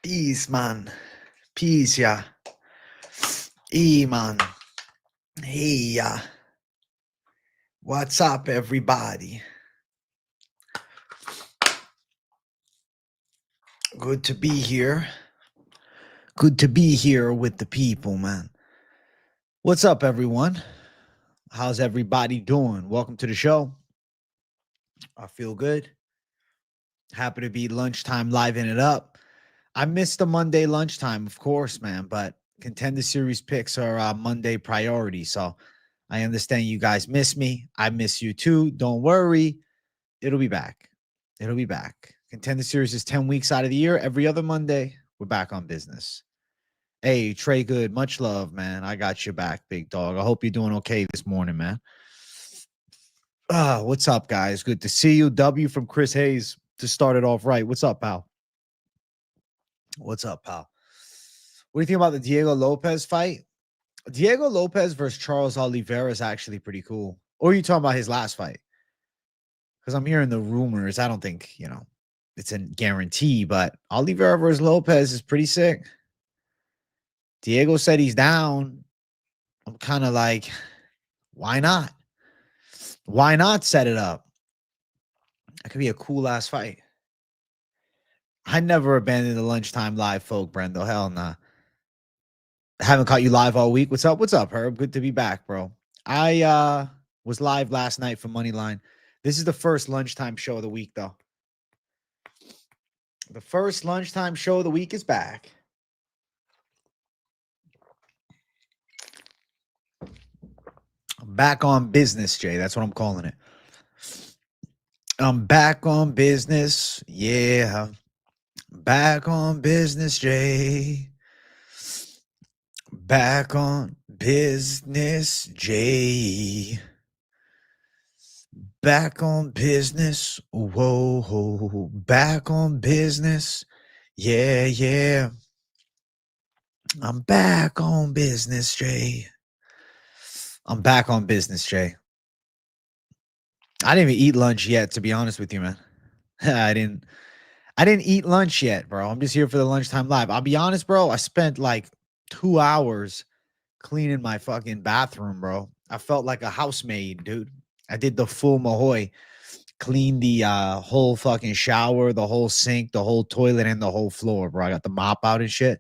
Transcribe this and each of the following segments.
Peace, man. Peace, yeah. E, man. Hey, yeah. What's up, everybody? Good to be here. Good to be here with the people, man. What's up, everyone? How's everybody doing? Welcome to the show. I feel good. Happy to be lunchtime living it up. I missed the Monday lunchtime, of course, man, but Contender Series picks are Monday priority, so I understand you guys miss me. I miss you too. Don't worry. It'll be back. It'll be back. Contender Series is 10 weeks out of the year. Every other Monday, we're back on business. Hey, Trey Good, much love, man. I got your back, big dog. I hope you're doing okay this morning, man. What's up, guys? Good to see you. W from Chris Hayes to start it off right. What's up, pal? What's up, pal? What do you think about the Diego Lopez fight? Diego Lopez versus Charles Oliveira is actually pretty cool. Or are you talking about his last fight? Because I'm hearing the rumors. I don't think, it's a guarantee, but Oliveira versus Lopez is pretty sick. Diego said he's down. I'm kind of like, why not? Why not set it up? That could be a cool-ass fight. I never abandoned the lunchtime live, folk, Brando. Hell nah. I haven't caught you live all week. What's up? What's up, Herb? Good to be back, bro. I was live last night for Moneyline. This is the first lunchtime show of the week, though. The first lunchtime show of the week is back. I'm back on business, Jay. That's what I'm calling it. I'm back on business. Yeah. Back on business, Jay. Back on business, Jay. Back on business. Whoa. Back on business. Yeah, yeah. I'm back on business, Jay. I'm back on business, Jay. I didn't even eat lunch yet, to be honest with you, man. I didn't eat lunch yet, bro. I'm just here for the lunchtime live. I'll be honest, bro. I spent like 2 hours cleaning my fucking bathroom, bro. I felt like a housemaid, dude. I did the full Mahoy. Cleaned the whole fucking shower, the whole sink, the whole toilet, and the whole floor, bro. I got the mop out and shit.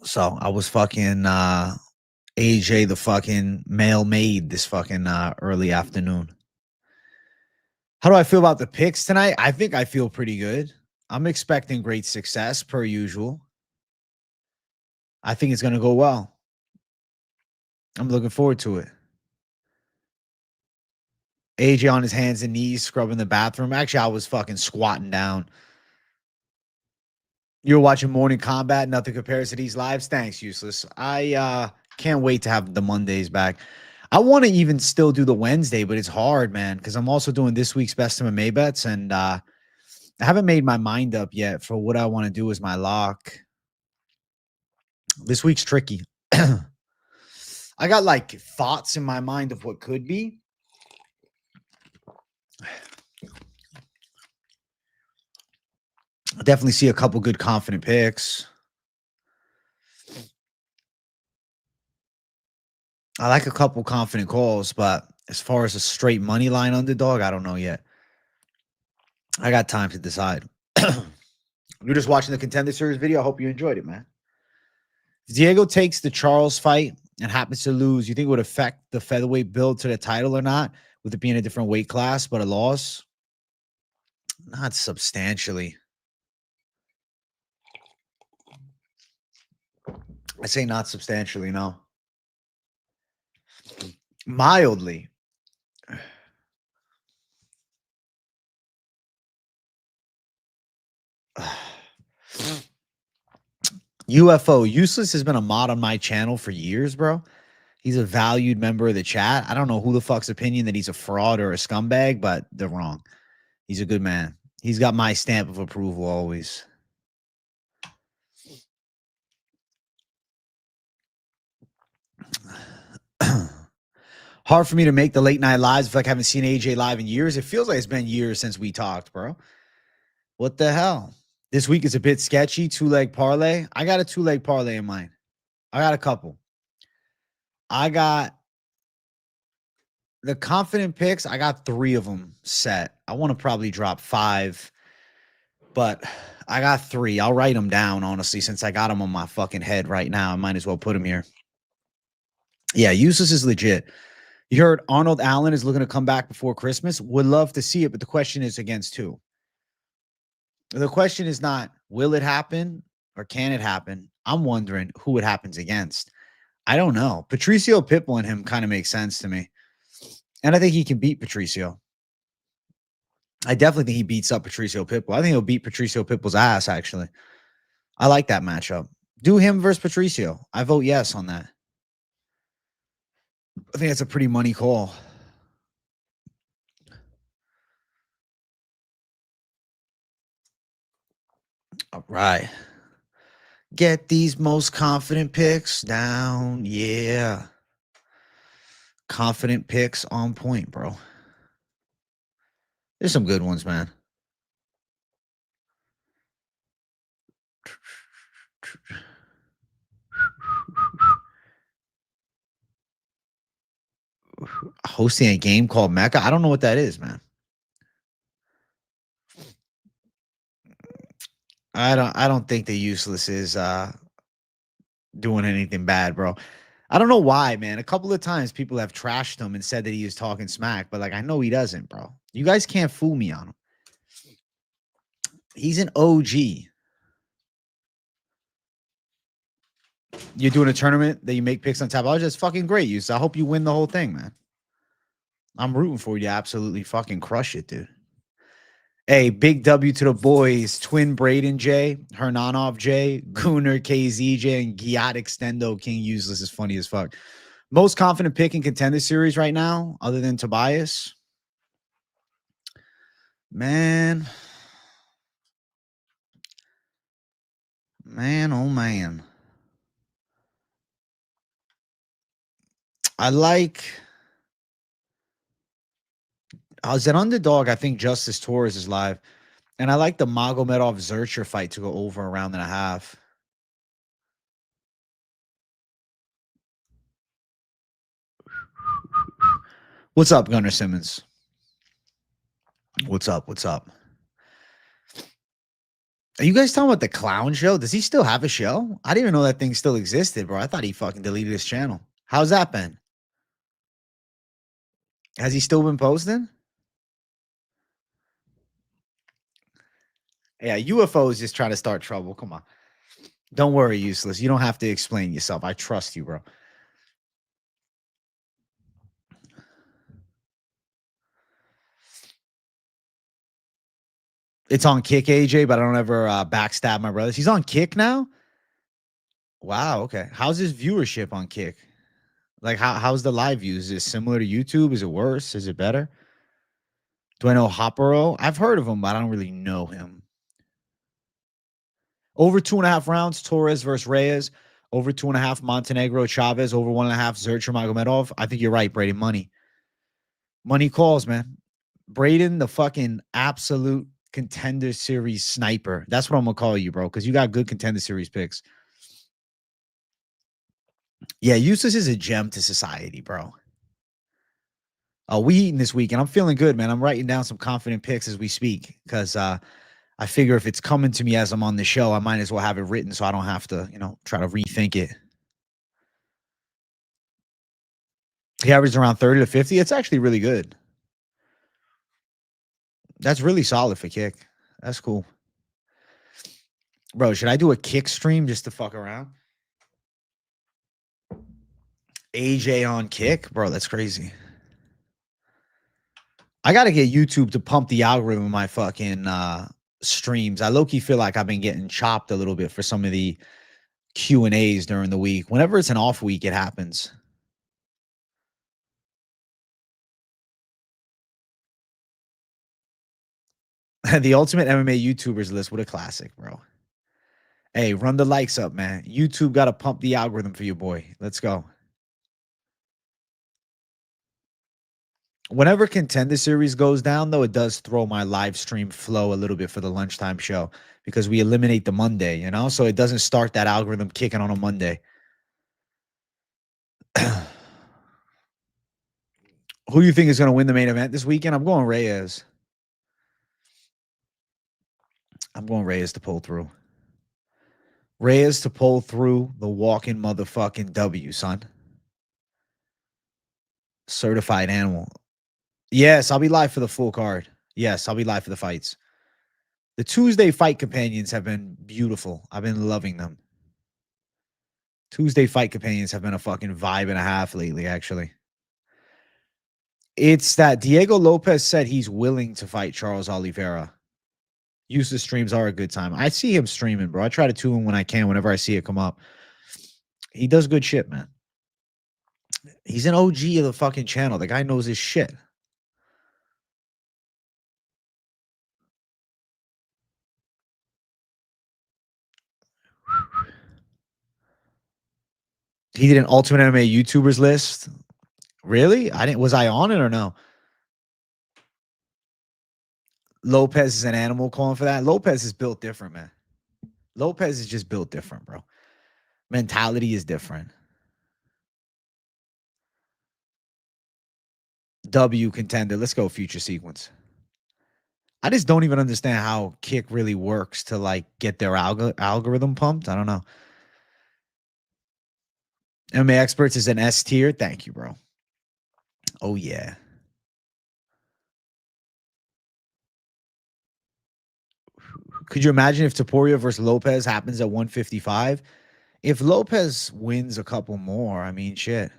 So I was fucking AJ the fucking male maid this fucking early afternoon. How do I feel about the picks tonight? I think I feel pretty good. I'm expecting great success per usual. I think it's going to go well. I'm looking forward to it. AJ on his hands and knees scrubbing the bathroom. Actually, I was fucking squatting down. You're watching Morning Combat. Nothing compares to these lives. Thanks, Useless. I can't wait to have the Mondays back. I want to even still do the Wednesday, but it's hard, man, because I'm also doing this week's Best MMA Bets, and I haven't made my mind up yet for what I want to do as my lock. This week's tricky. I got like thoughts in my mind of what could be. I definitely see a couple good confident picks. I like a couple confident calls, but as far as a straight money line underdog, I don't know yet. I got time to decide. You're just watching the Contender Series video. I hope you enjoyed it, man. If Diego takes the Charles fight and happens to lose, you think it would affect the featherweight build to the title or not? With it being a different weight class, but a loss? Not substantially. I say not substantially, no. Mildly. UFO. Useless has been a mod on my channel for years, bro. He's a valued member of the chat. I don't know who the fuck's opinion that he's a fraud or a scumbag, but they're wrong. He's a good man. He's got my stamp of approval always. Hard for me to make the late night lives if I haven't seen AJ live in years. It feels like it's been years since we talked, bro. What the hell? This week is a bit sketchy. 2-leg parlay. I got a 2-leg parlay in mind. I got a couple. I got the confident picks. I got 3 of them set. I want to probably drop 5, but I got 3. I'll write them down, honestly, since I got them on my fucking head right now. I might as well put them here. Yeah, useless is legit. You heard Arnold Allen is looking to come back before Christmas. Would love to see it, but the question is against who? The question is not, will it happen or can it happen? I'm wondering who it happens against. I don't know. Patricio Pitbull and him kind of makes sense to me. And I think he can beat Patricio. I definitely think he beats up Patricio Pitbull. I think he'll beat Patricio Pitbull's ass, actually. I like that matchup. Do him versus Patricio. I vote yes on that. I think that's a pretty money call. All right. Get these most confident picks down. Yeah. Confident picks on point, bro. There's some good ones, man. Hosting a game called Mecca. I don't know what that is, man. I don't think the useless is doing anything bad, bro. I don't know why, man. A couple of times people have trashed him and said that he was talking smack, but like I know he doesn't, bro. You guys can't fool me on him. He's an OG. You're doing a tournament that you make picks on Taveras. That's fucking great, you. So I hope you win the whole thing, man. I'm rooting for you to absolutely fucking crush it, dude. Hey, big W to the boys. Twin Braden J, Hernanov J, Gooner KZJ, and Giat Extendo King Useless is funny as fuck. Most confident pick in contender series right now, other than Tobias. Man, oh man. I like. As an underdog, I think Justice Torres is live. And I like the Magomedov Zercher fight to go over a round and a half. What's up, Gunnar Simmons? What's up? What's up? Are you guys talking about the clown show? Does he still have a show? I didn't even know that thing still existed, bro. I thought he fucking deleted his channel. How's that been? Has he still been posting? Yeah, UFO is just trying to start trouble. Come on. Don't worry, useless. You don't have to explain yourself. I trust you, bro. It's on Kick, AJ, but I don't ever backstab my brothers. He's on Kick now? Wow, okay. How's his viewership on Kick? Like, how's the live views? Is it similar to YouTube? Is it worse? Is it better? Do I know Hoppero? I've heard of him, but I don't really know him. Over 2.5 rounds, Torres versus Reyes. Over 2.5, Montenegro, Chavez. Over 1.5, Zercher, Magomedov. I think you're right, Braden. Money. Money calls, man. Braden, the fucking absolute contender series sniper. That's what I'm going to call you, bro, because you got good contender series picks. Yeah, Useless is a gem to society, bro. We eating this week, and I'm feeling good, man. I'm writing down some confident picks as we speak because I figure if it's coming to me as I'm on the show, I might as well have it written so I don't have to, try to rethink it. He averaged around 30 to 50. It's actually really good. That's really solid for Kick. That's cool. Bro, should I do a Kick stream just to fuck around? AJ on Kick? Bro, that's crazy. I got to get YouTube to pump the algorithm of my fucking streams. I low-key feel like I've been getting chopped a little bit for some of the Q&As during the week. Whenever it's an off week, it happens. The ultimate MMA YouTubers list. What a classic, bro. Hey, run the likes up, man. YouTube got to pump the algorithm for you, boy. Let's go. Whenever Contender Series goes down, though, it does throw my live stream flow a little bit for the lunchtime show because we eliminate the Monday, you know? So it doesn't start that algorithm kicking on a Monday. Who do you think is going to win the main event this weekend? I'm going Reyes. I'm going Reyes to pull through. Reyes to pull through the walking motherfucking W, son. Certified animal. Yes, I'll be live for the full card. Yes, I'll be live for the fights. The Tuesday fight companions have been beautiful. I've been loving them. Tuesday fight companions have been a fucking vibe and a half lately, actually. It's that Diego Lopez said he's willing to fight Charles Oliveira. User streams are a good time. I see him streaming, bro. I try to tune him when I can, whenever I see it come up. He does good shit, man. He's an OG of the fucking channel. The guy knows his shit. He did an Ultimate MMA YouTubers list. Really? Was I on it or no? Lopez is an animal calling for that. Lopez is built different, man. Lopez is just built different, bro. Mentality is different. W contender. Let's go future sequence. I just don't even understand how Kick really works to like get their algorithm pumped. I don't know. MMA Experts is an S tier. Thank you, bro. Oh, yeah. Could you imagine if Topuria versus Lopez happens at 155? If Lopez wins a couple more, I mean, shit.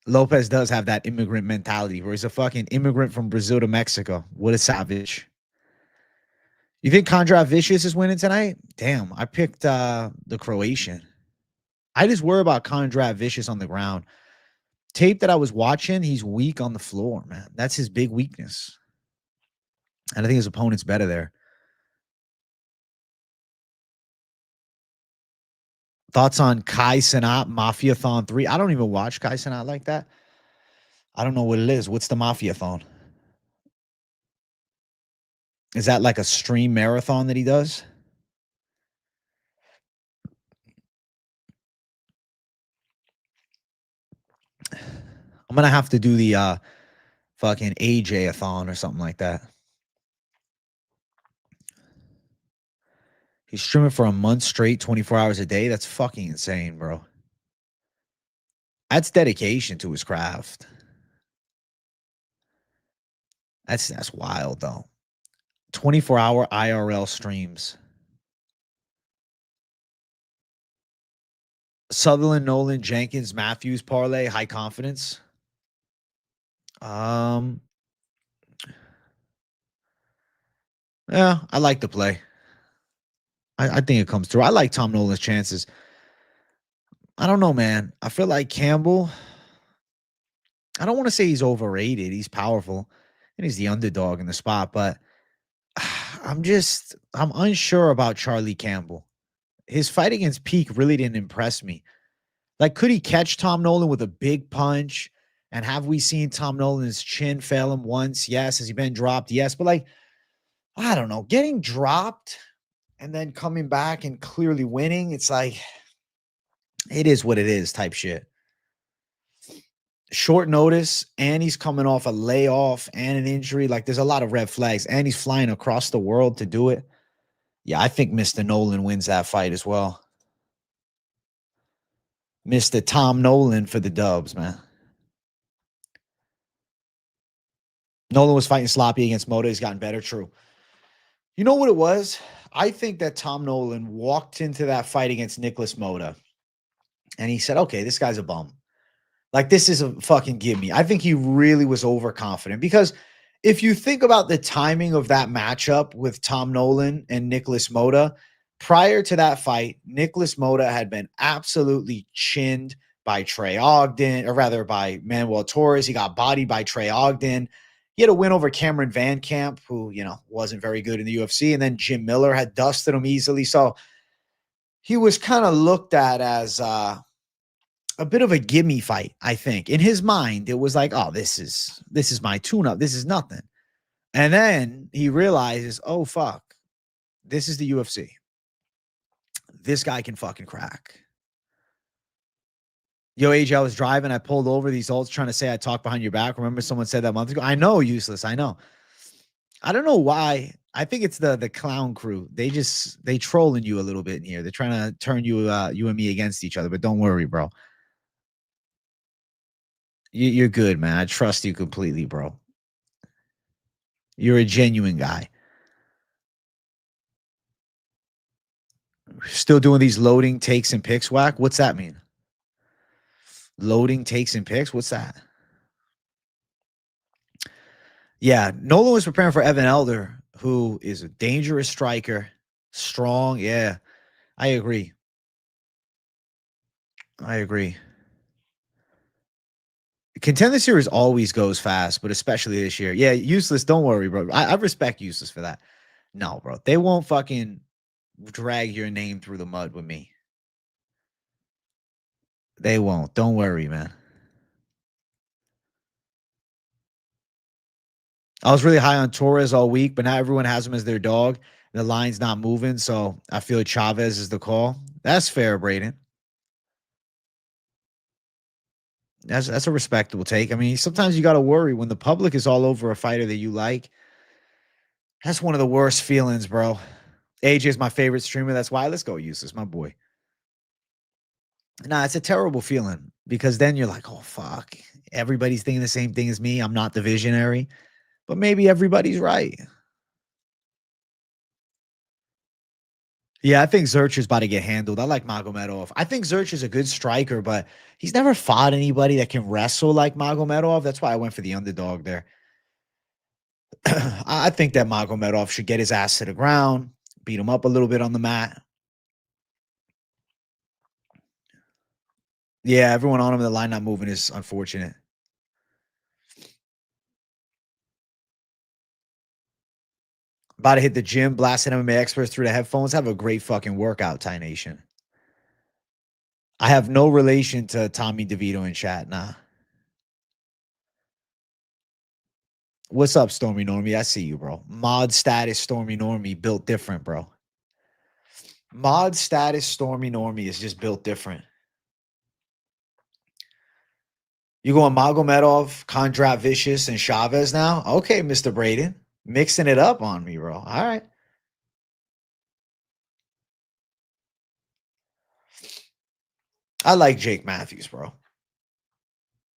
Lopez does have that immigrant mentality where he's a fucking immigrant from Brazil to Mexico. What a savage. You think Kondrav Vicious is winning tonight? Damn, I picked the Croatian. I just worry about Kondrav Vicious on the ground. Tape that I was watching, he's weak on the floor, man. That's his big weakness. And I think his opponent's better there. Thoughts on Kai Cenat, Mafia-thon 3? I don't even watch Kai Cenat like that. I don't know what it is. What's the Mafia-thon? Is that like a stream marathon that he does? I'm going to have to do the fucking AJ-a-thon or something like that. He's streaming for a month straight, 24 hours a day. That's fucking insane, bro. That's dedication to his craft. That's wild, though. 24-hour IRL streams. Sutherland, Nolan, Jenkins, Mathews, parlay, high confidence. Yeah, I like the play. I think it comes through. I like Tom Nolan's chances. I don't know, man. I feel like Campbell, I don't want to say he's overrated. He's powerful, and he's the underdog in the spot, but I'm unsure about Charlie Campbell. His fight against Peak really didn't impress me. Like, could he catch Tom Nolan with a big punch? And have we seen Tom Nolan's chin fail him once? Yes. Has he been dropped? Yes. But like, I don't know, getting dropped and then coming back and clearly winning, it's like, it is what it is type shit. Short notice, and he's coming off a layoff and an injury. Like, there's a lot of red flags, and he's flying across the world to do it. Yeah, I think Mr. Nolan wins that fight as well. Mr. Tom Nolan for the dubs, man. Nolan was fighting sloppy against Moda. He's gotten better. True. You know what it was? I think that Tom Nolan walked into that fight against Nicholas Moda, and he said, okay, this guy's a bum. Like, this is a fucking gimme. I think he really was overconfident because if you think about the timing of that matchup with Tom Nolan and Nicholas Moda, prior to that fight, Nicholas Moda had been absolutely chinned by Trey Ogden, or rather by Manuel Torres. He got bodied by Trey Ogden. He had a win over Cameron Van Camp, who, you know, wasn't very good in the UFC. And then Jim Miller had dusted him easily. So he was kind of looked at as a bit of a gimme fight, I think. In his mind, it was like, oh, this is my tune-up. This is nothing. And then he realizes, oh, fuck, this is the UFC. This guy can fucking crack. Yo, AJ, I was driving. I pulled over these olds trying to say I talked behind your back. Remember someone said that a month ago? I know, useless. I know. I don't know why. I think it's the clown crew. They trolling you a little bit in here. They're trying to turn you and me against each other. But don't worry, bro. You're good, man. I trust you completely, bro. You're a genuine guy. Still doing these loading takes and picks, whack. What's that mean? Loading takes and picks. What's that? Yeah, Nolan was preparing for Evan Elder, who is a dangerous striker, strong. Yeah, I agree. Contender series always goes fast, but especially this year. Yeah, useless. Don't worry, bro. I respect useless for that. No, bro. They won't fucking drag your name through the mud with me. They won't. Don't worry, man. I was really high on Torres all week, but now everyone has him as their dog. The line's not moving, so I feel Chavez is the call. That's fair, Braden. That's a respectable take. I mean, sometimes you got to worry when the public is all over a fighter that you like. That's one of the worst feelings, bro. AJ is my favorite streamer. That's why. Let's go, useless, my boy. Nah, it's a terrible feeling because then you're like, oh, fuck. Everybody's thinking the same thing as me. I'm not the visionary, but maybe everybody's right. Yeah, I think Zurch is about to get handled. I like Magomedov. I think Zurch is a good striker, but he's never fought anybody that can wrestle like Magomedov. That's why I went for the underdog there. I think that Magomedov should get his ass to the ground, beat him up a little bit on the mat. Yeah, everyone on him, the line not moving is unfortunate. About to hit the gym, blasting MMA experts through the headphones. Have a great fucking workout, Thai Nation. I have no relation to Tommy DeVito in chat, nah. What's up, Stormy Normie? I see you, bro. Mod status Stormy Normie built different, bro. Mod status Stormy Normie is just built different. You going Magomedov, Kondrat Vicious, and Chavez now? Okay, Mr. Braden. Mixing it up on me, bro. All right. I like Jake Mathews, bro.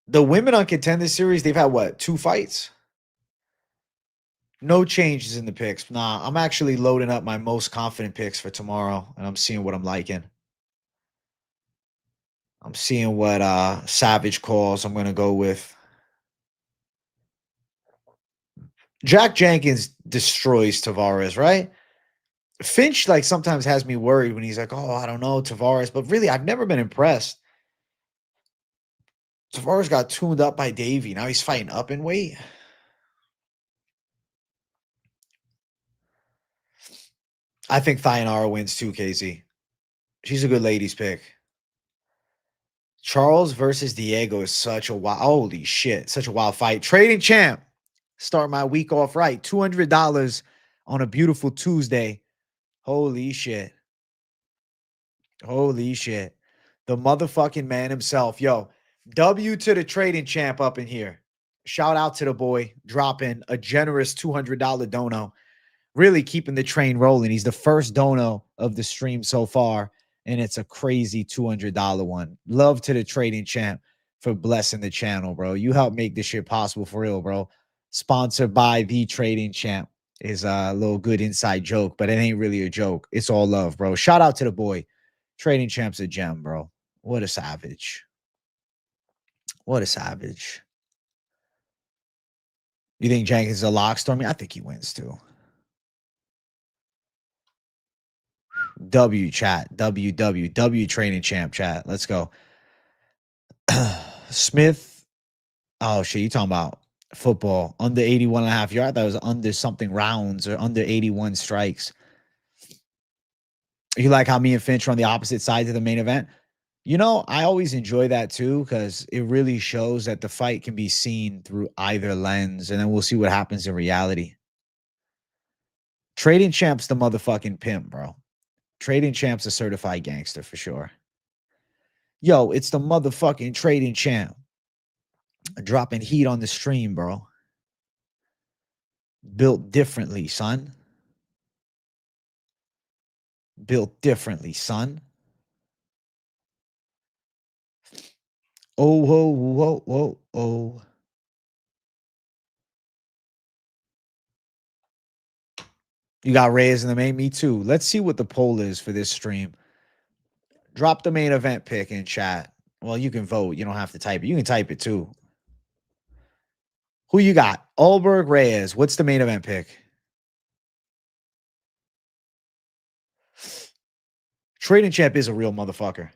The women on Contender Series, they've had what, 2 fights? No changes in the picks. Nah, I'm actually loading up my most confident picks for tomorrow, and I'm seeing what I'm liking. I'm seeing what Savage calls I'm going to go with. Jack Jenkins destroys Taveras, right? Finch, like, sometimes has me worried when he's like, oh, I don't know, Taveras. But really, I've never been impressed. Taveras got tuned up by Davey. Now he's fighting up in weight. I think Thayanara wins too, Casey. She's a good ladies pick. Charles versus Diego is such a wild, holy shit, such a wild fight. Trading champ. Start my week off right. $200 on a beautiful Tuesday. Holy shit. Holy shit. The motherfucking man himself. Yo, W to the trading champ up in here. Shout out to the boy dropping a generous $200 dono. Really keeping the train rolling. He's the first dono of the stream so far, and it's a crazy $200 one. Love to the trading champ for blessing the channel, bro. You helped make this shit possible for real, bro. Sponsored by the trading champ is a little good inside joke, but it ain't really a joke. It's all love, bro. Shout out to the boy. Trading champ's a gem, bro. What a savage. What a savage. You think Jenkins is a lock, Stormy? I think he wins too. W chat. W training champ chat. Let's go. Smith. Oh shit. You talking about football under 81.5 yards? I thought it was under something rounds or under 81 strikes. You like how me and Finch are on the opposite sides of the main event? You know, I always enjoy that too because it really shows that the fight can be seen through either lens, and then we'll see what happens in reality. Trading Champ's the motherfucking pimp, bro. Trading Champ's a certified gangster for sure. Yo, it's the motherfucking Trading Champ. Dropping heat on the stream, bro. Built differently, son. Built differently, son. Oh, whoa, whoa, whoa, oh. You got Reyes in the main? Me too. Let's see what the poll is for this stream. Drop the main event pick in chat. Well, you can vote. You don't have to type it. You can type it too. Who you got? Ulberg, Reyes. What's the main event pick? Trading Champ is a real motherfucker.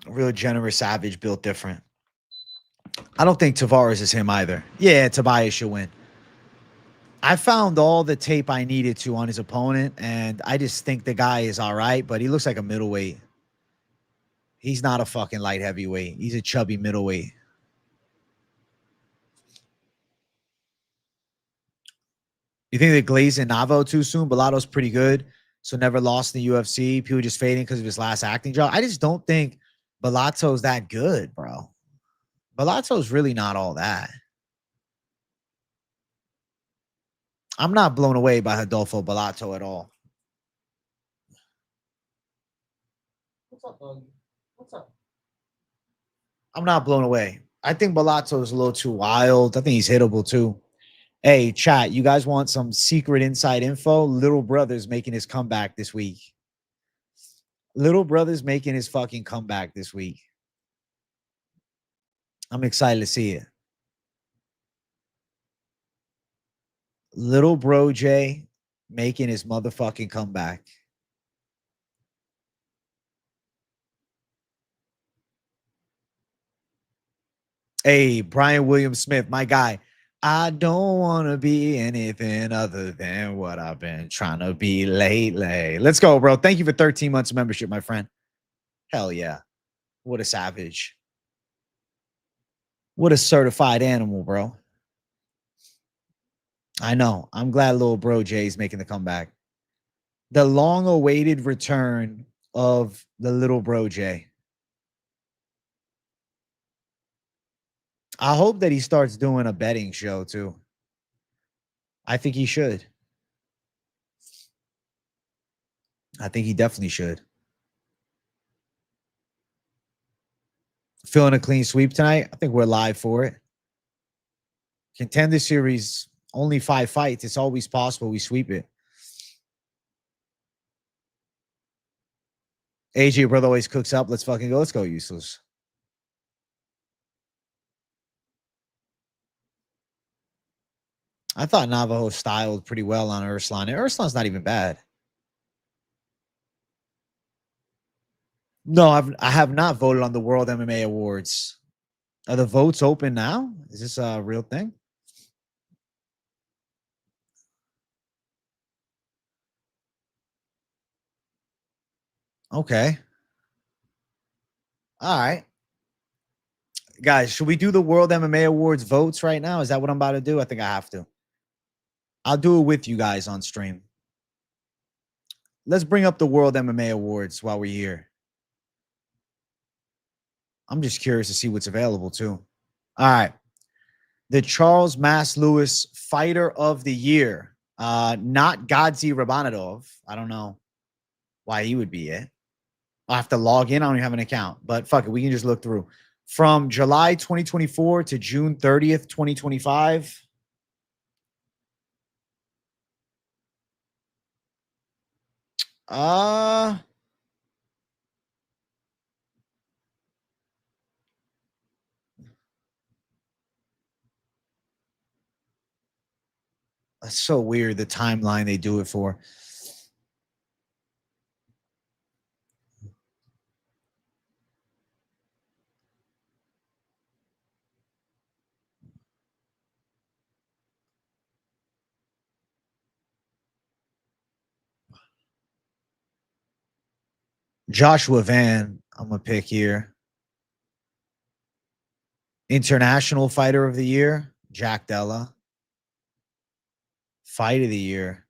A real generous savage, built different. I don't think Taveras is him either. Yeah, Tobias should win. I found all the tape I needed to on his opponent, and I just think the guy is all right, but he looks like a middleweight. He's not a fucking light heavyweight. He's a chubby middleweight. You think they glazed in Navo too soon? Bellato's pretty good, so never lost in the UFC. People just fading because of his last acting job. I just don't think Bellato's that good, bro. Bellato's really not all that. I'm not blown away by Adolfo Bellato at all. What's up, Bug? What's up? I'm not blown away. I think Bellato is a little too wild. I think he's hittable too. Hey, chat, you guys want some secret inside info? Little brother's making his comeback this week. Little brother's making his fucking comeback this week. I'm excited to see it. Little bro Jay making his motherfucking comeback. Hey, Brian William Smith, my guy. I don't want to be anything other than what I've been trying to be lately. Let's go, bro. Thank you for 13 months of membership, my friend. Hell yeah. What a savage. What a certified animal, bro. I know. I'm glad little bro Jay's making the comeback. The long-awaited return of the little bro Jay. I hope that he starts doing a betting show too. I think he should. I think he definitely should. Feeling a clean sweep tonight? I think we're live for it. Contender series, only 5 fights. It's always possible we sweep it. AJ, brother, always cooks up. Let's fucking go. Let's go, useless. I thought Navajo styled pretty well on Erslan. And Erslan's not even bad. No, I have not voted on the World MMA Awards. Are the votes open now? Is this a real thing? Okay. All right. Guys, should we do the World MMA Awards votes right now? Is that what I'm about to do? I think I have to. I'll do it with you guys on stream. Let's bring up the World MMA Awards while we're here. I'm just curious to see what's available too. All right. The Charles Mass Lewis Fighter of the Year. Not Godzi Rabanadov. I don't know why he would be it. I'll have to log in. I don't even have an account, but fuck it. We can just look through. From July 2024 to June 30th, 2025. That's so weird, the timeline they do it for. Joshua Van, I'm going to pick here. International Fighter of the Year, Jack Della. Fight of the Year.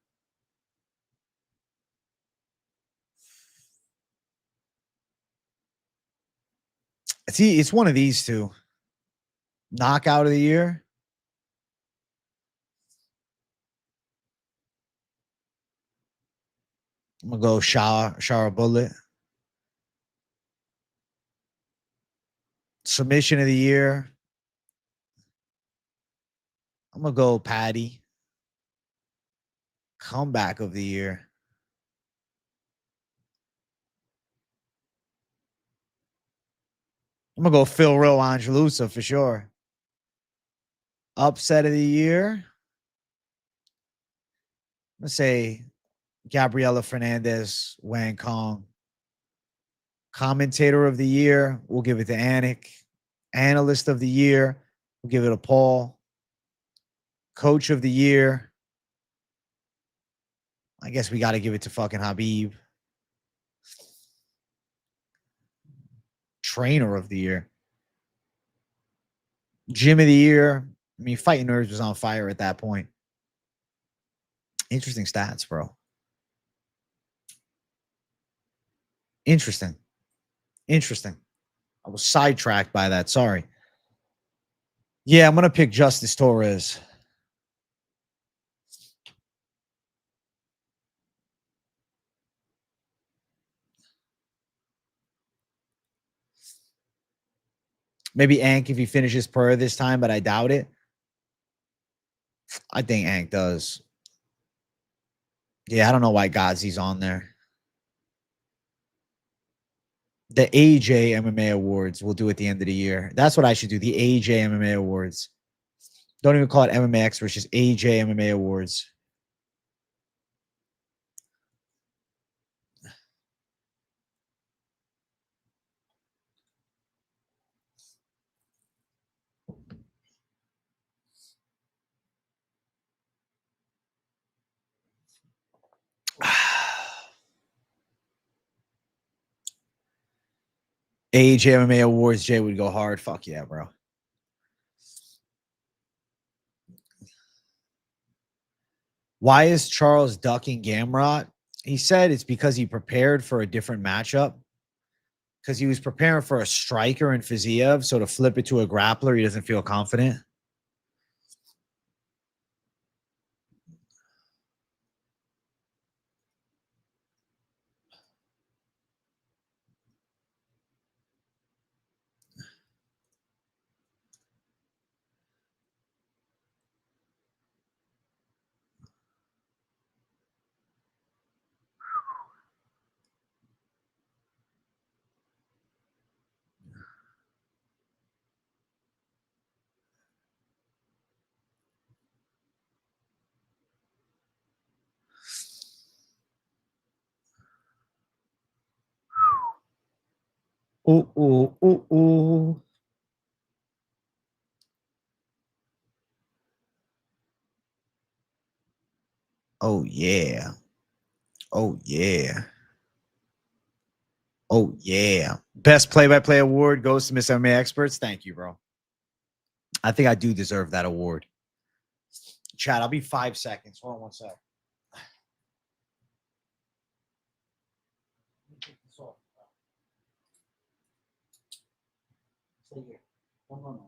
See, it's one of these two. Knockout of the Year. I'm going to go Shara Bullet. Submission of the Year. I'm going to go Patty. Comeback of the Year. I'm going to go Phil Rowe Angelusa for sure. Upset of the Year. I'm going to say Gabriela Fernandez, Wang Kong. Commentator of the Year, we'll give it to Anik. Analyst of the Year, we'll give it to Paul. Coach of the Year, I guess we got to give it to fucking Habib. Trainer of the Year. Gym of the Year. I mean, Fighting Nerds was on fire at that point. Interesting stats, bro. Interesting. I was sidetracked by that. Sorry. Yeah, I'm going to pick Justice Torres. Maybe Ank if he finishes per this time, but I doubt it. I think Ank does. Yeah, I don't know why Ghazi's on there. The AJ MMA Awards we'll do at the end of the year. That's what I should do. The AJ MMA Awards. Don't even call it MMA Experts, just AJ MMA Awards. AJ MMA Awards, Jay would go hard. Fuck yeah, bro. Why is Charles ducking Gamrot? He said it's because he prepared for a different matchup. Because he was preparing for a striker in Fiziev. So to flip it to a grappler, he doesn't feel confident. Ooh. Oh, yeah. Oh, yeah. Oh, yeah. Best play-by-play award goes to Miss MMA Experts. Thank you, bro. I think I do deserve that award. Chat, I'll be 5 seconds. Hold on 1 sec. Stay here. No.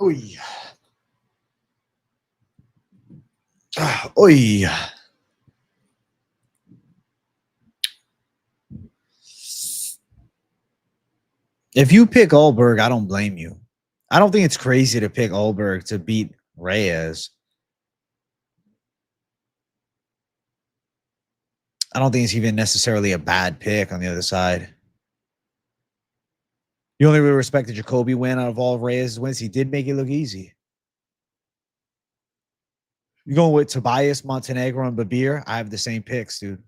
Oy. Oy. If you pick Ulberg, I don't blame you. I don't think it's crazy to pick Ulberg to beat Reyes. I don't think it's even necessarily a bad pick on the other side. The only really respected Jacoby win out of all of Reyes' wins. He did make it look easy. You going with Tobias, Montenegro, and Babir? I have the same picks, dude.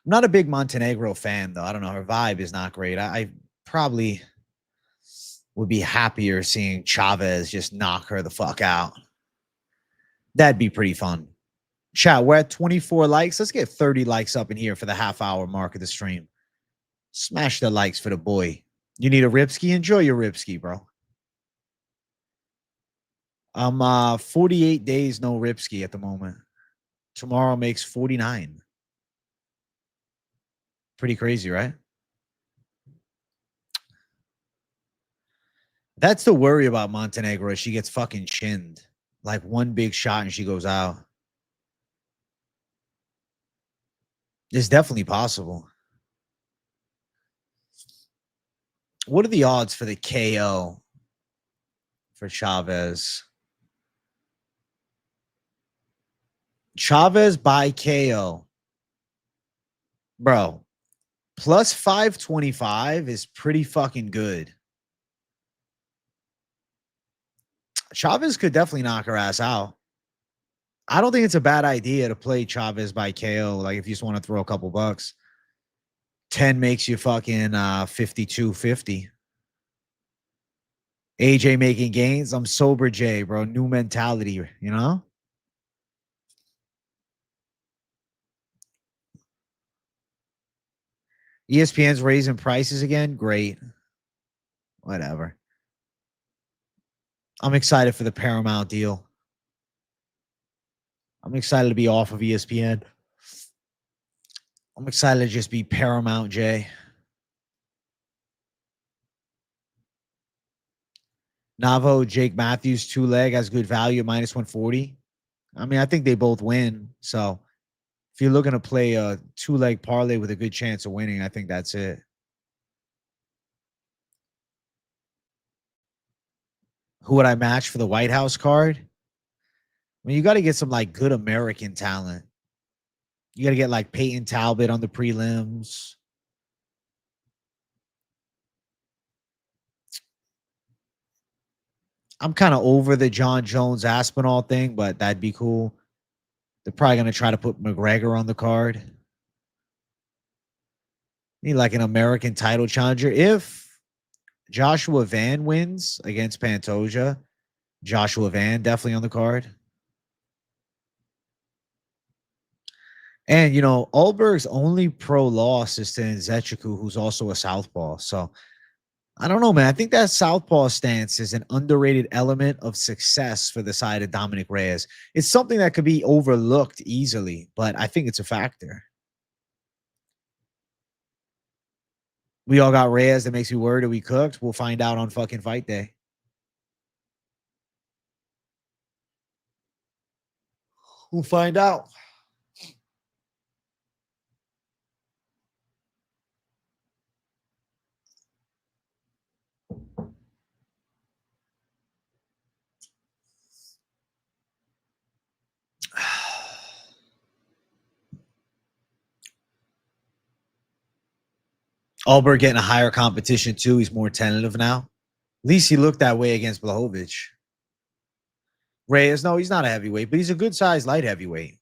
I'm not a big Montenegro fan, though. I don't know. Her vibe is not great. I probably would be happier seeing Chavez just knock her the fuck out. That'd be pretty fun. Chat, we're at 24 likes. Let's get 30 likes up in here for the half-hour mark of the stream. Smash the likes for the boy. You need a Ripski? Enjoy your Ripski, bro. I'm 48 days no Ripski at the moment. Tomorrow makes 49. Pretty crazy, right? That's the worry about Montenegro. She gets fucking chinned. Like one big shot and she goes out. It's definitely possible. What are the odds for the KO for Chavez? Chavez by KO. Bro, plus 525 is pretty fucking good. Chavez could definitely knock her ass out. I don't think it's a bad idea to play Chavez by KO. Like if you just want to throw a couple bucks. 10 makes you fucking 52.50. AJ making gains. I'm sober Jay, bro. New mentality, you know? ESPN's raising prices again. Great. Whatever. I'm excited for the Paramount deal. I'm excited to be off of ESPN. I'm excited to just be Paramount Jay. Navo, Jake Mathews, 2-leg has good value at minus 140. I mean, I think they both win. So if you're looking to play a 2-leg parlay with a good chance of winning, I think that's it. Who would I match for the White House card? I mean, you got to get some like good American talent. You got to get like Peyton Talbot on the prelims. I'm kind of over the John Jones Aspinall thing, but that'd be cool. They're probably going to try to put McGregor on the card. Need like an American title challenger. If Joshua Van wins against Pantoja, Joshua Van definitely on the card. And, you know, Ulberg's only pro loss is to Nzechiku, who's also a southpaw. So, I don't know, man. I think that southpaw stance is an underrated element of success for the side of Dominic Reyes. It's something that could be overlooked easily, but I think it's a factor. We all got Reyes. That makes me worried that we cooked. We'll find out on fucking fight day. We'll find out. Ulberg getting a higher competition too. He's more tentative now. At least he looked that way against Blachowicz. Reyes, no, he's not a heavyweight, but he's a good size light heavyweight.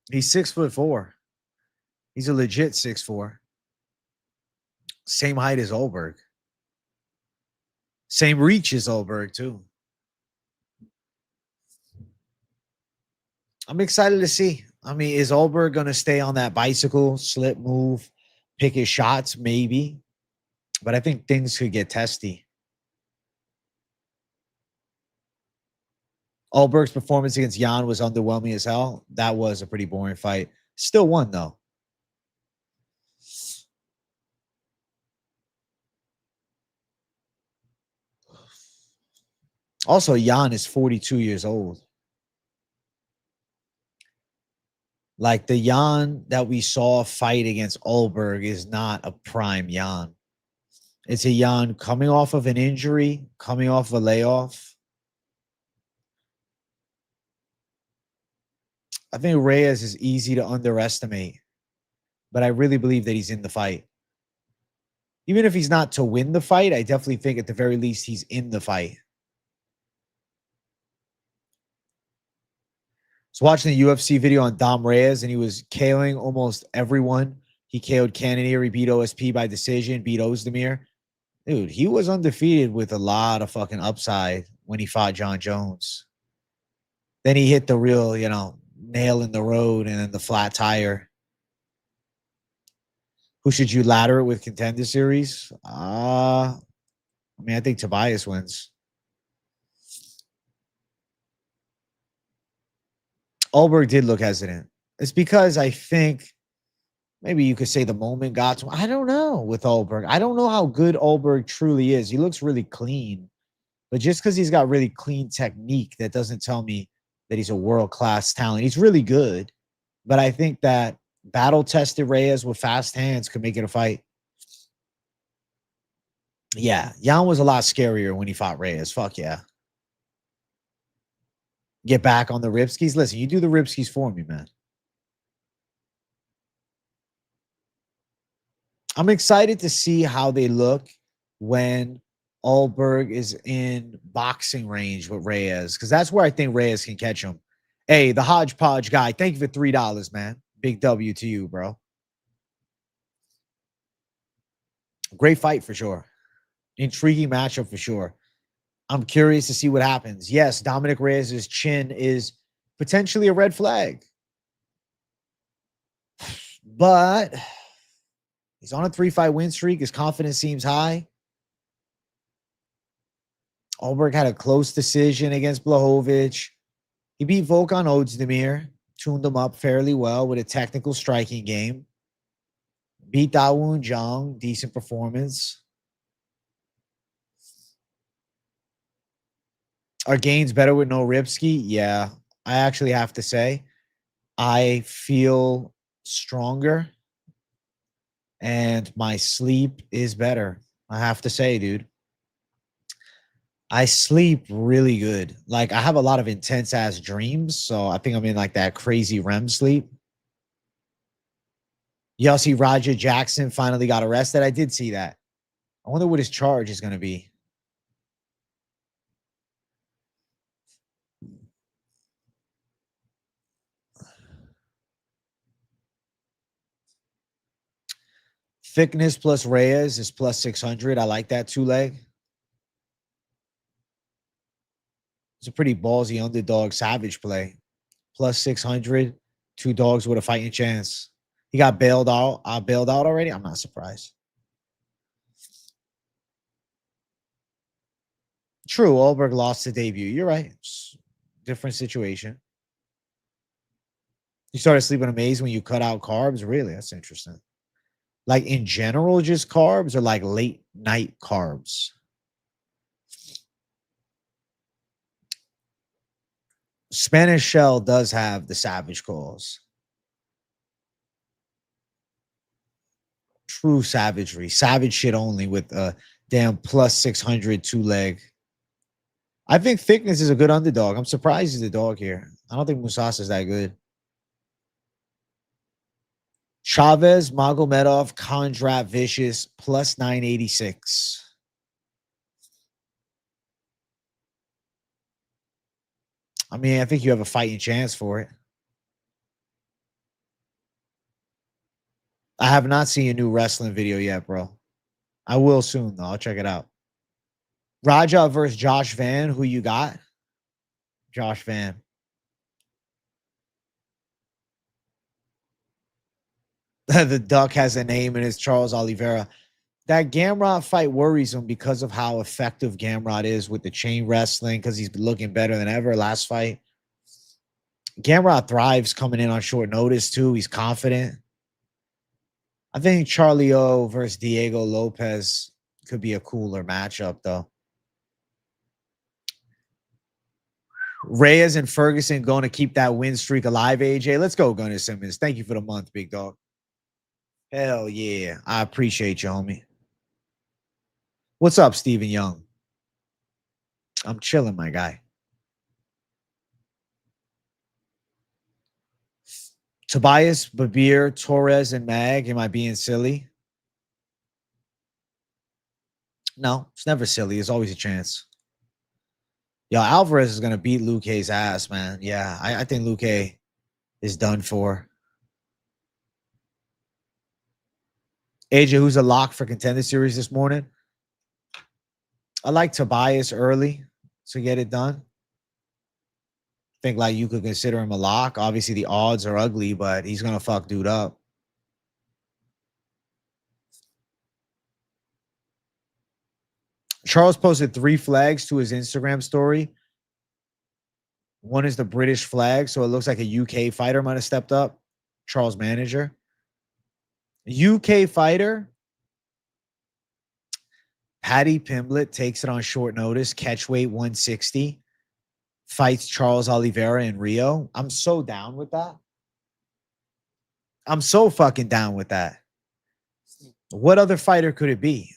He's 6'4". He's a legit 6'4". Same height as Ulberg. Same reach as Ulberg too. I'm excited to see. I mean, is Ulberg going to stay on that bicycle, slip move, pick his shots? Maybe. But I think things could get testy. Ulberg's performance against Jan was underwhelming as hell. That was a pretty boring fight. Still won, though. Also, Jan is 42 years old. Like, the Jan that we saw fight against Ulberg is not a prime Jan. It's a Jan coming off of an injury, coming off a layoff. I think Reyes is easy to underestimate, but I really believe that he's in the fight. Even if he's not to win the fight, I definitely think at the very least he's in the fight. was watching the UFC video on Dom Reyes, and he was KOing almost everyone. He KO'd Cannonier, he beat OSP by decision, beat Ozdemir. Dude, he was undefeated with a lot of fucking upside when he fought John Jones. Then he hit the real, nail in the road and then the flat tire. Who should you ladder it with Contender Series? I think Tobias wins. Ulberg did look hesitant. It's because I think maybe you could say the moment got to him. I don't know with Ulberg. I don't know how good Ulberg truly is. He looks really clean. But just because he's got really clean technique, that doesn't tell me that he's a world-class talent. He's really good. But I think that battle-tested Reyes with fast hands could make it a fight. Yeah, Jan was a lot scarier when he fought Reyes. Fuck yeah. Get back on the Ripskis. Listen, you do the Ripskis for me, man. I'm excited to see how they look when Ulberg is in boxing range with Reyes, because that's where I think Reyes can catch him. Hey, the Hodgepodge guy, thank you for $3, man. Big W to you, bro. Great fight for sure. Intriguing matchup for sure. I'm curious to see what happens. Yes, Dominic Reyes' chin is potentially a red flag. But he's on a 3-fight win streak. His confidence seems high. Ulberg had a close decision against Blachowicz. He beat Volkan Ozdemir, tuned him up fairly well with a technical striking game. Beat Dawoon Jung, decent performance. Are gains better with no Ripski? Yeah, I actually have to say, I feel stronger and my sleep is better. I have to say, dude. I sleep really good. Like, I have a lot of intense ass dreams. So I think I'm in like that crazy REM sleep. Y'all see Roger Jackson finally got arrested? I did see that. I wonder what his charge is going to be. Thickness plus Reyes is plus 600. I like that 2-leg. It's a pretty ballsy underdog savage play. Plus 600. 2 dogs with a fighting chance. He got bailed out. Bailed out already? I'm not surprised. True, Ulberg lost the debut. You're right. Different situation. You started sleeping amazing when you cut out carbs? Really? That's interesting. Like in general, just carbs, or like late night carbs? Spanish Shell does have the savage calls. True savagery. Savage shit only with a damn plus 600 2-leg. I think Thickness is a good underdog. I'm surprised he's the dog here. I don't think Musasa is that good. Chavez, Magomedov, Kondrat, Vicious, plus 986. I mean, I think you have a fighting chance for it. I have not seen a new wrestling video yet, bro. I will soon, though. I'll check it out. Raja versus Josh Van. Who you got? Josh Van. The duck has a name and it's Charles Oliveira. That Gamrot fight worries him because of how effective Gamrot is with the chain wrestling, because he's looking better than ever last fight. Gamrot thrives coming in on short notice, too. He's confident. I think Charlie O versus Diego Lopez could be a cooler matchup, though. Reyes and Ferguson going to keep that win streak alive, AJ. Let's go, Gunnar Simmons. Thank you for the month, big dog. Hell yeah. I appreciate you, homie. What's up, Steven Young? I'm chilling, my guy. Tobias, Babir, Torres, and Mag. Am I being silly? No, it's never silly. There's always a chance. Yo, Alvarez is gonna beat Luque's ass, man. Yeah, I think Luque is done for. AJ, who's a lock for Contender Series this morning? I like Tobias early to get it done. Think like you could consider him a lock. Obviously, the odds are ugly, but he's gonna fuck dude up. Charles posted 3 flags to his Instagram story. One is the British flag, so it looks like a UK fighter might have stepped up. Charles' manager. UK fighter. Paddy Pimblett takes it on short notice. Catch weight 160. Fights Charles Oliveira in Rio. I'm so down with that. I'm so fucking down with that. What other fighter could it be?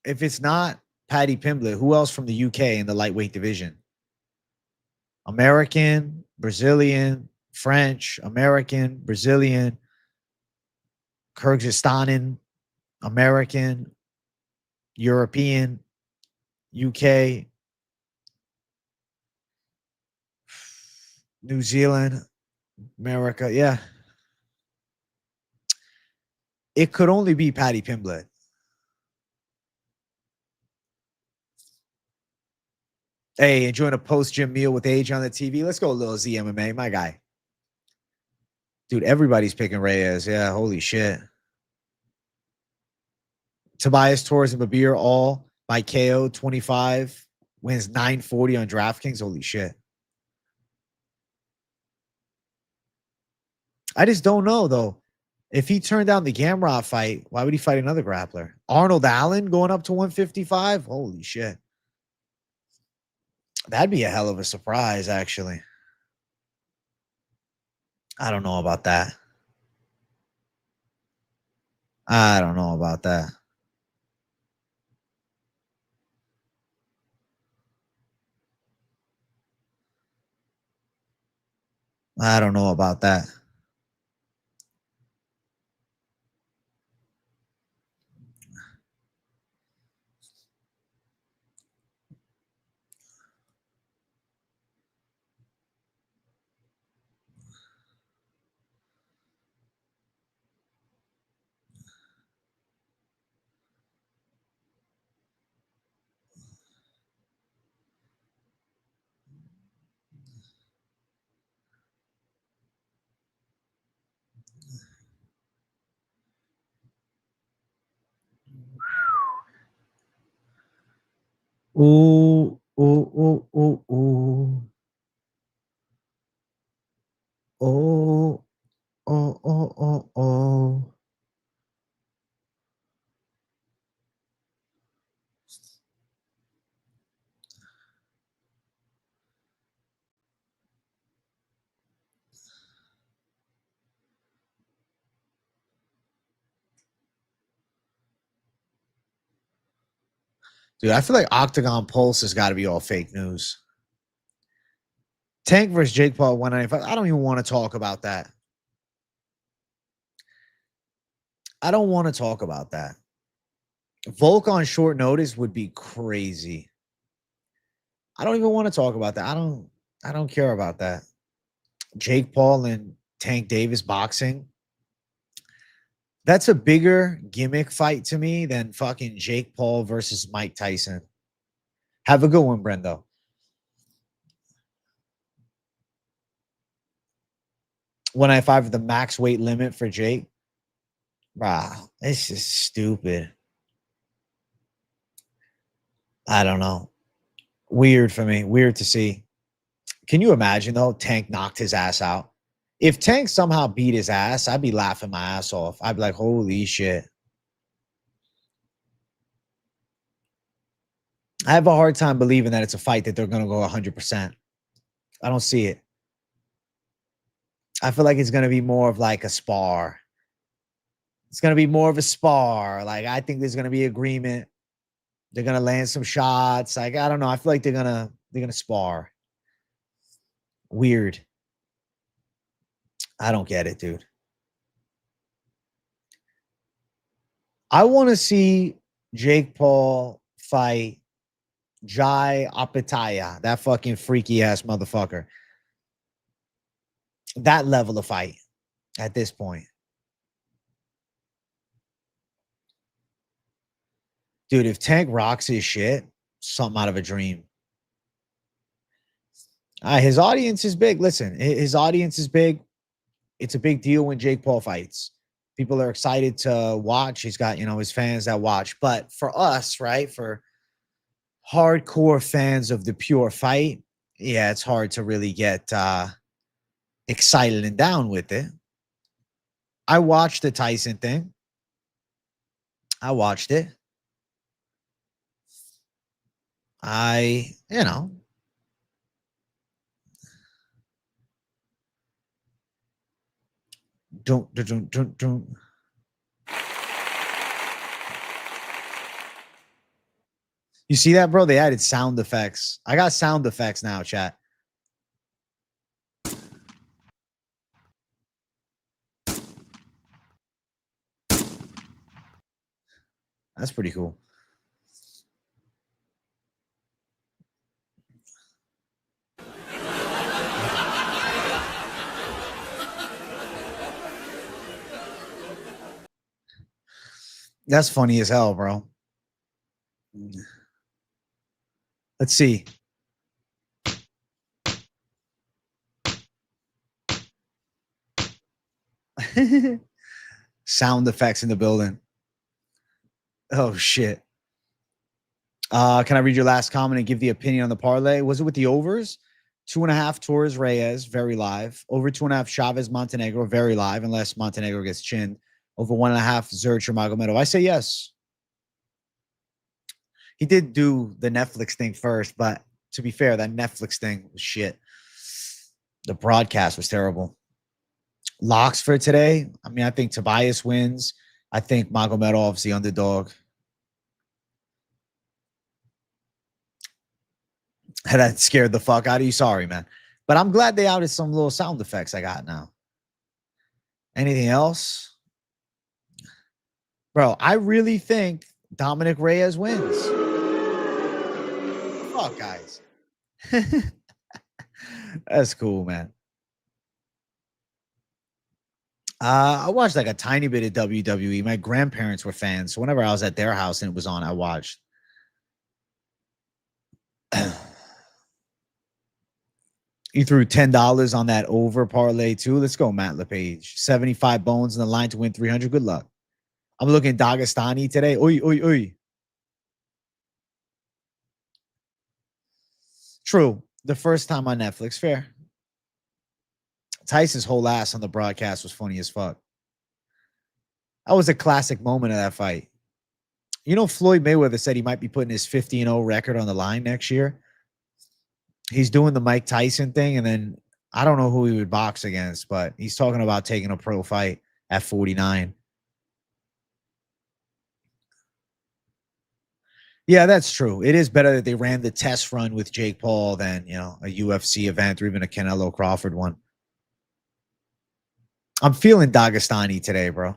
If it's not Paddy Pimblett, who else from the UK in the lightweight division? American, Brazilian, French, American, Brazilian, Kyrgyzstanin, American, European, UK, New Zealand, America. Yeah. It could only be Paddy Pimblett. Hey, enjoying a post-gym meal with AJ on the TV. Let's go a little ZMMA, my guy. Dude, everybody's picking Reyes. Yeah, holy shit. Tobias Torres and Babir all by KO 25. Wins 940 on DraftKings. Holy shit. I just don't know, though. If he turned down the Gamrot fight, why would he fight another grappler? Arnold Allen going up to 155? Holy shit. That'd be a hell of a surprise, actually. I don't know about that. I don't know about that. I don't know about that. Ooh, ooh, ooh, ooh, ooh. Oh, oh, oh, oh, oh. Dude, I feel like Octagon Pulse has got to be all fake news. Tank versus Jake Paul 195. I don't even want to talk about that. I don't want to talk about that. Volk on short notice would be crazy. I don't even want to talk about that. I don't care about that. Jake Paul and Tank Davis boxing. That's a bigger gimmick fight to me than fucking Jake Paul versus Mike Tyson. Have a good one, Brando. When I five the max weight limit for Jake. Wow, this is stupid. I don't know. Weird for me. Weird to see. Can you imagine, though, Tank knocked his ass out? If Tank somehow beat his ass, I'd be laughing my ass off. I'd be like, holy shit. I have a hard time believing that it's a fight that they're going to go 100%. I don't see it. I feel like it's going to be more of like a spar. It's going to be more of a spar. Like, I think there's going to be agreement. They're going to land some shots. Like, I don't know. I feel like they're going to spar. Weird. I don't get it, dude. I want to see Jake Paul fight Jai Apataya, that fucking freaky ass motherfucker. That level of fight at this point. Dude, if Tank rocks his shit, something out of a dream. His audience is big. Listen, his audience is big. It's a big deal when Jake Paul fights. People are excited to watch. He's got, his fans that watch. But for us, right, for hardcore fans of the pure fight, yeah, it's hard to really get excited and down with it. I watched the Tyson thing. I watched it. Don't. You see that, bro? They added sound effects. I got sound effects now, chat. That's pretty cool. That's funny as hell, bro. Let's see. Sound effects in the building. Oh, shit. Can I read your last comment and give the opinion on the parlay? Was it with the overs? 2.5 Torres Reyes, very live. Over 2.5 Chavez Montenegro, very live, unless Montenegro gets chinned. Over 1.5 Zerch or Magomedov. I say yes. He did do the Netflix thing first, but to be fair, that Netflix thing was shit. The broadcast was terrible. Locks for today. I mean, I think Tobias wins. I think Magomedov's the underdog. That scared the fuck out of you. Sorry, man. But I'm glad they added some little sound effects I got now. Anything else? Bro, I really think Dominic Reyes wins. Fuck, guys. That's cool, man. I watched like a tiny bit of WWE. My grandparents were fans, so whenever I was at their house and it was on, I watched. You threw $10 on that over parlay too. Let's go, Matt LePage. 75 bones in the line to win 300. Good luck. I'm looking Dagestani today. Oy, oy, oy. True. The first time on Netflix. Fair. Tyson's whole ass on the broadcast was funny as fuck. That was a classic moment of that fight. Floyd Mayweather said he might be putting his 50-0 record on the line next year. He's doing the Mike Tyson thing, and then I don't know who he would box against, but he's talking about taking a pro fight at 49. Yeah, that's true. It is better that they ran the test run with Jake Paul than, a UFC event or even a Canelo Crawford one. I'm feeling Dagestani today, bro.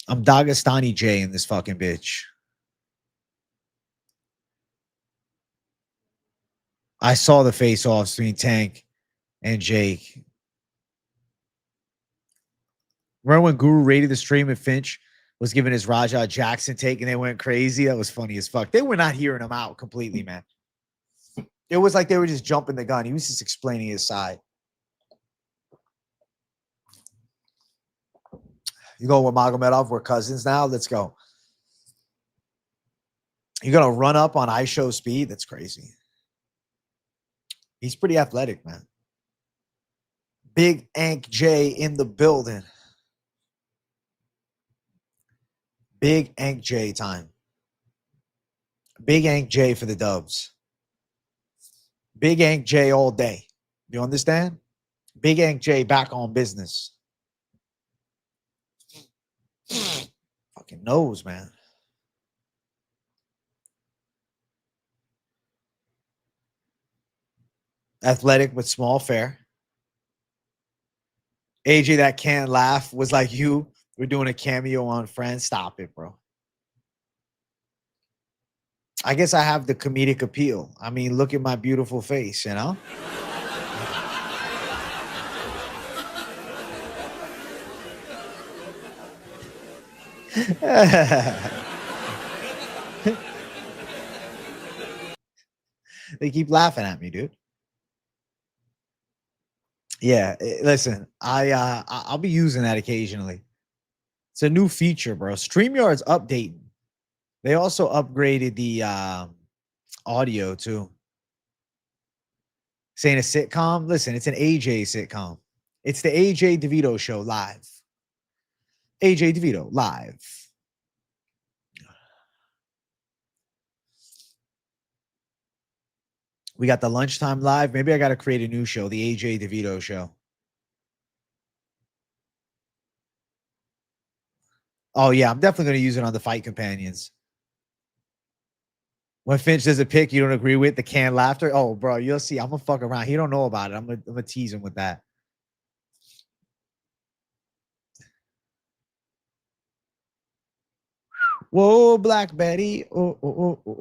I'm Dagestani J in this fucking bitch. I saw the face-offs between Tank and Jake. Remember when Guru rated the stream and Finch was giving his Raja Jackson take and they went crazy? That was funny as fuck. They were not hearing him out completely, man. It was like they were just jumping the gun. He was just explaining his side. You go with Magomedov. We're cousins now. Let's go. You're going to run up on iShow speed? That's crazy. He's pretty athletic, man. Big Ank J in the building. Big Ank J time. Big Ank J for the dubs. Big Ank J all day. You understand? Big Ank J back on business. Fucking nose, man. Athletic but small, fair. AJ that can't laugh was like you. We're doing a cameo on Friends. Stop it, bro. I guess I have the comedic appeal. I mean, look at my beautiful face, you know? They keep laughing at me, dude. Yeah, listen, I'll be using that occasionally. It's a new feature, bro. StreamYard's updating. They also upgraded the audio too. Saying a sitcom. Listen, it's an AJ sitcom. It's the AJ DeVito show live. AJ DeVito live. We got the lunchtime live. Maybe I got to create a new show, the AJ DeVito show. Oh yeah, I'm definitely going to use it on the fight companions. When Finch does a pick you don't agree with, the canned laughter. Oh, bro, you'll see. I'm gonna fuck around. He don't know about it. I'm gonna tease him with that. Whoa, Black Betty. Oh,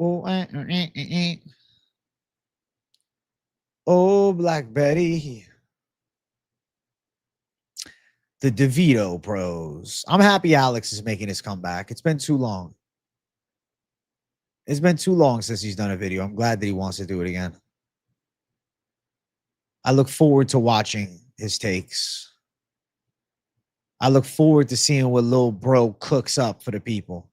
Black Betty. The DeVito pros. I'm happy Alex is making his comeback. It's been too long. It's been too long since he's done a video. I'm glad that he wants to do it again. I look forward to watching his takes. I look forward to seeing what little bro cooks up for the people.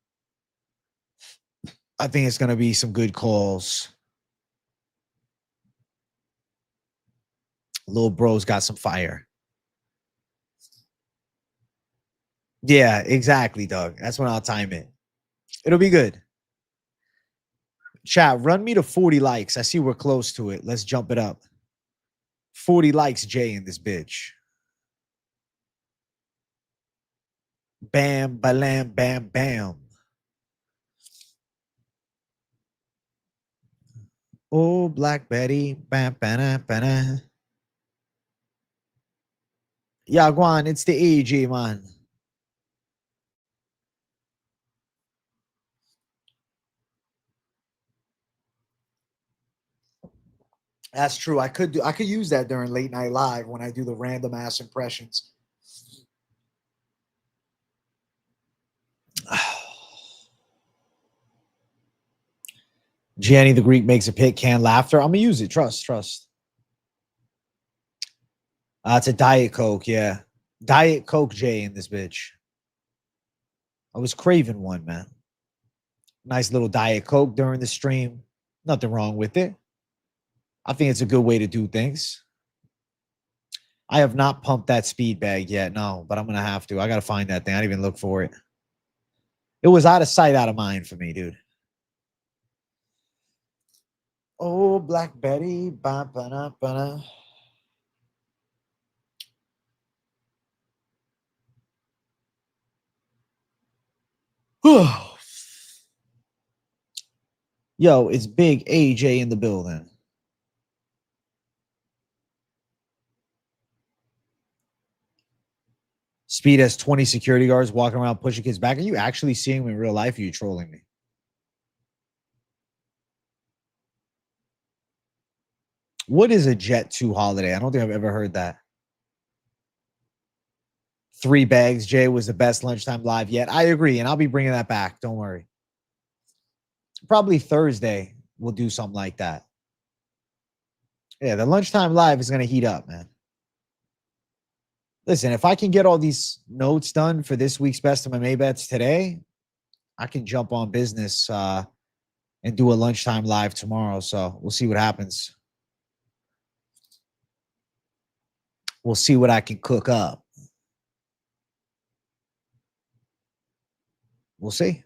I think it's going to be some good calls. Little bro's got some fire. Yeah, exactly, Doug. That's when I'll time it. It'll be good. Chat, run me to 40 likes. I see we're close to it. Let's jump it up. 40 likes, Jay, in this bitch. Bam, balam, bam, bam. Oh, Black Betty. Bam, bana, bana. Yeah, Guan, it's the AJ, man. That's true. I could use that during late night live when I do the random ass impressions. Gianni the Greek makes a pick, canned laughter. I'm gonna use it. Trust. It's a Diet Coke, yeah. Diet Coke J in this bitch. I was craving one, man. Nice little Diet Coke during the stream. Nothing wrong with it. I think it's a good way to do things. I have not pumped that speed bag yet, no, but I'm gonna have to. I gotta find that thing. I didn't even look for it. It was out of sight, out of mind for me, dude. Oh, Black Betty. Ba, ba, na, ba, na. Yo, it's big AJ in the building. Speed has 20 security guards walking around pushing kids back. Are you actually seeing him in real life? Or are you trolling me? What is a Jet 2 holiday? I don't think I've ever heard that. 3 bags, Jay, was the best lunchtime live yet. I agree, and I'll be bringing that back. Don't worry. Probably Thursday we'll do something like that. Yeah, the lunchtime live is going to heat up, man. Listen, if I can get all these notes done for this week's best of my May bets today, I can jump on business and do a lunchtime live tomorrow. So we'll see what happens. We'll see what I can cook up. We'll see.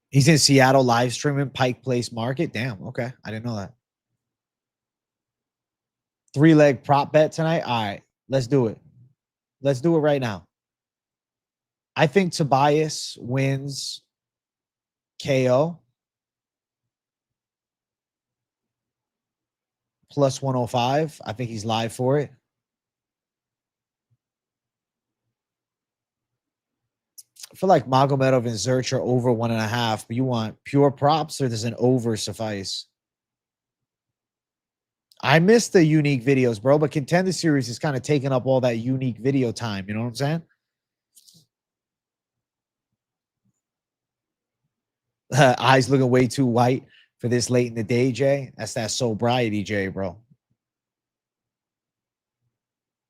He's in Seattle live streaming Pike Place Market. Damn. Okay. I didn't know that. 3-leg prop bet tonight. All right. Let's do it. Let's do it right now. I think Tobias wins KO plus 105. I think he's live for it. feel like Magomedov and Zerch are over 1.5, but you want pure props or does an over suffice? I miss the unique videos, bro, but Contender Series is kind of taking up all that unique video time. You know what I'm saying? Eyes looking way too white for this late in the day, Jay. That's that sobriety, Jay, bro.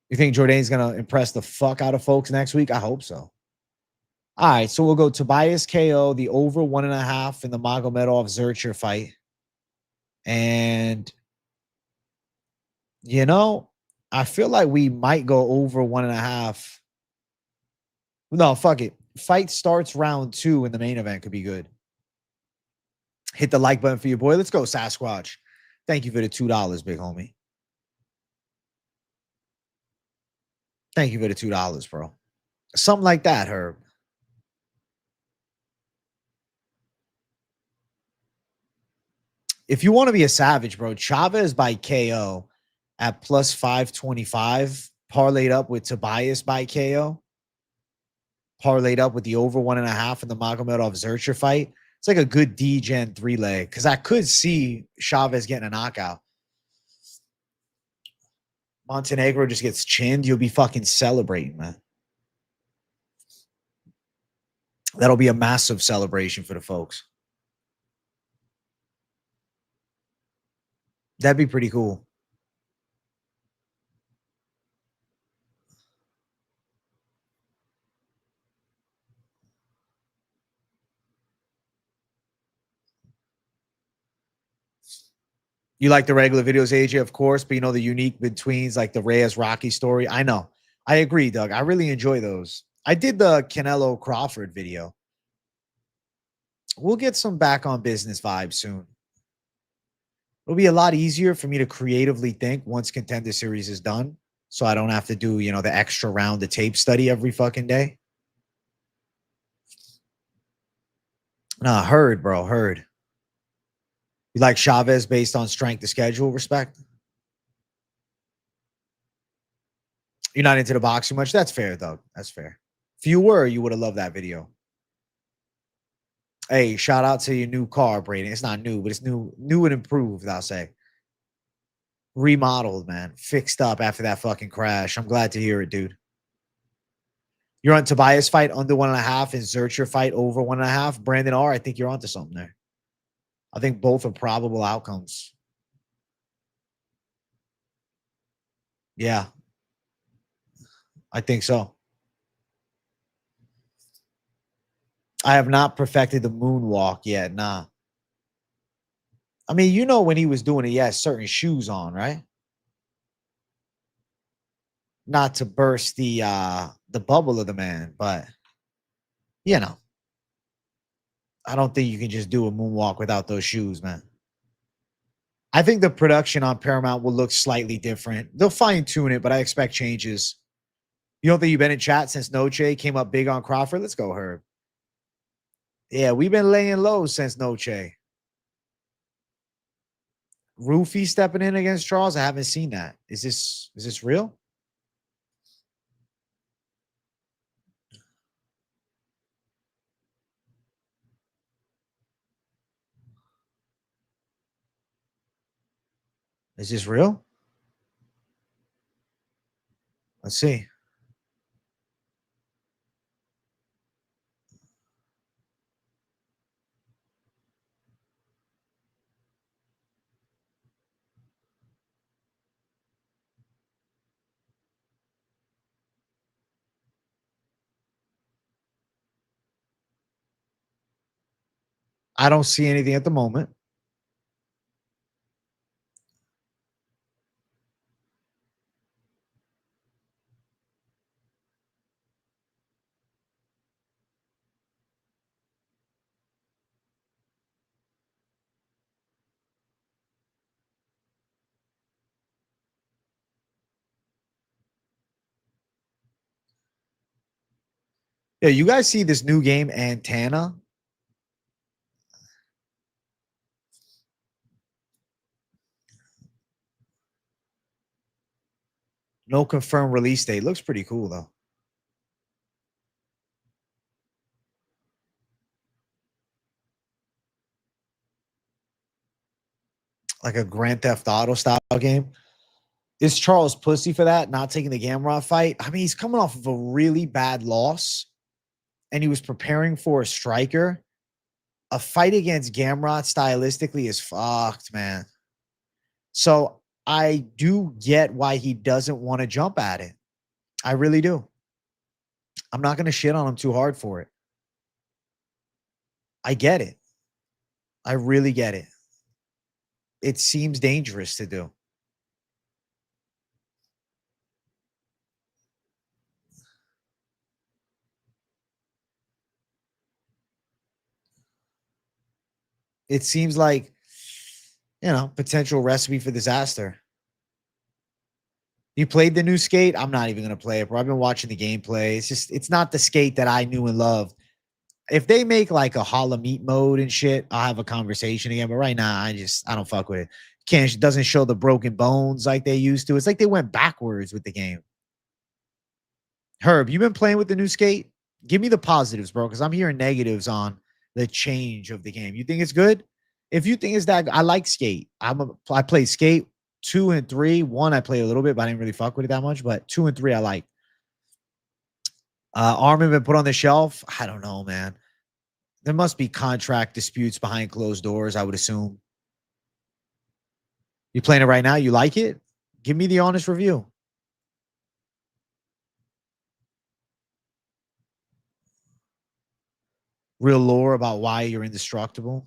You think Jourdain's going to impress the fuck out of folks next week? I hope so. All right, so we'll go Tobias KO, the over 1.5 in the Magomedov Zercher fight. And, you know, I feel like we might go over 1.5. No, fuck it. Fight starts round 2 in the main event could be good. Hit the like button for your boy. Let's go, Sasquatch. Thank you for the $2, big homie. Thank you for the $2, bro. Something like that, Herb. If you want to be a savage, bro, Chavez by KO at plus 525, parlayed up with Tobias by KO, parlayed up with the over 1.5 in the Magomedov Zercher fight. It's like a good D-Gen 3-leg because I could see Chavez getting a knockout. Montenegro just gets chinned. You'll be fucking celebrating, man. That'll be a massive celebration for the folks. That'd be pretty cool. You like the regular videos, AJ, of course, but you know the unique betweens, like the Reyes Rocky story. I know. I agree, Doug. I really enjoy those. I did the Canelo Crawford video. We'll get some back on business vibes soon. It'll be a lot easier for me to creatively think once Contender Series is done, so I don't have to do, you know, the extra round of tape study every fucking day. Nah, heard, bro, heard. You like Chavez based on strength of schedule, respect? You're not into the boxing much? That's fair, Doug. That's fair. If you were, you would have loved that video. Hey, shout out to your new car, Brayden. It's not new, but it's new and improved, I'll say. Remodeled, man. Fixed up after that fucking crash. I'm glad to hear it, dude. You're on Tobias fight under 1.5 and Zercher fight over 1.5. Brandon R., I think you're onto something there. I think both are probable outcomes. Yeah. I think so. I have not perfected the moonwalk yet. Nah. I mean, you know, when he was doing it, he has certain shoes on, right? Not to burst the bubble of the man, but you know, I don't think you can just do a moonwalk without those shoes, man. I think the production on Paramount will look slightly different. They'll fine tune it, but I expect changes. You don't think you've been in chat since Noche came up big on Crawford? Let's go, Herb. Yeah, we've been laying low since Noche. Roofy stepping in against Charles. I haven't seen that. Is this real? Is this real? Let's see. I don't see anything at the moment. Yeah, you guys see this new game, Antenna? No confirmed release date. Looks pretty cool, though. like a Grand Theft Auto style game. Is Charles pussy for that, not taking the Gamrot fight? I mean, he's coming off of a really bad loss, and he was preparing for a striker. A fight against Gamrot stylistically is fucked, man. So I do get why he doesn't want to jump at it. I really do. I'm not going to shit on him too hard for it. I get it. I really get it. It seems dangerous to do. It seems like, potential recipe for disaster. You played the new skate? I'm not even going to play it, bro. I've been watching the gameplay. It's not the skate that I knew and loved. If they make like a Holla Meat mode and shit, I'll have a conversation again. But right now, I don't fuck with it. Doesn't show the broken bones like they used to. It's like they went backwards with the game. Herb, you been playing with the new skate? Give me the positives, bro, because I'm hearing negatives on the change of the game. You think it's good? If you think it's that, I like skate. I play skate 2 and 3. 1, I played a little bit, but I didn't really fuck with it that much. But 2 and 3, I like. Armin been put on the shelf. I don't know, man. There must be contract disputes behind closed doors, I would assume. You playing it right now? You like it? Give me the honest review. Real lore about why you're indestructible.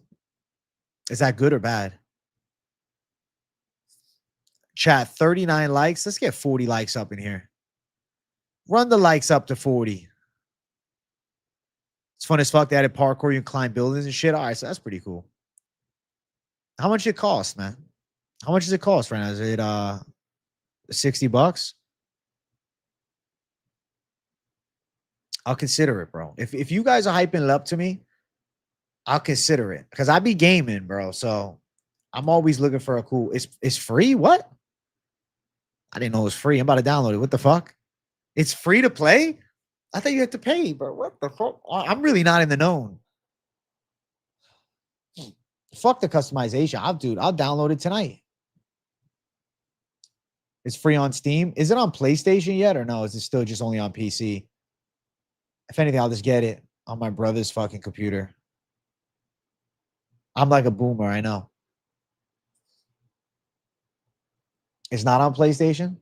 Is that good or bad? Chat, 39 likes. Let's get 40 likes up in here. Run the likes up to 40. It's fun as fuck. They added parkour. You can climb buildings and shit. All right, so that's pretty cool. How much it cost, man? How much does it cost right now? Is it $60? I'll consider it, bro. If you guys are hyping it up to me, I'll consider it. Because I be gaming, bro. So I'm always looking for a cool. It's free? What? I didn't know it was free. I'm about to download it. What the fuck? It's free to play? I thought you had to pay, bro. What the fuck? I'm really not in the known. Fuck the customization. I'll download it tonight. It's free on Steam. Is it on PlayStation yet or no? Is it still just only on PC? If anything, I'll just get it on my brother's fucking computer. I'm like a boomer, I know. It's not on PlayStation?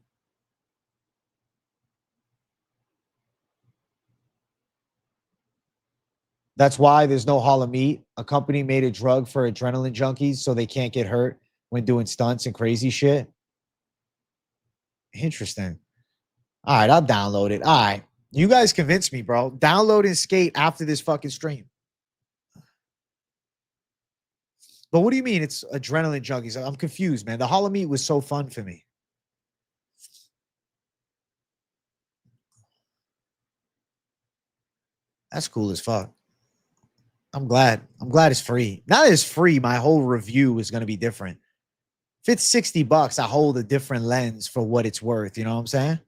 That's why there's no Hall of Meat. A company made a drug for adrenaline junkies so they can't get hurt when doing stunts and crazy shit. Interesting. All right, I'll download it. All right. You guys convinced me, bro. Download and skate after this fucking stream. But what do you mean it's adrenaline junkies? I'm confused, man. The Hall of Meat was so fun for me. That's cool as fuck. I'm glad. I'm glad it's free. Now that it's free, my whole review is going to be different. If it's $60, I hold a different lens for what it's worth. You know what I'm saying?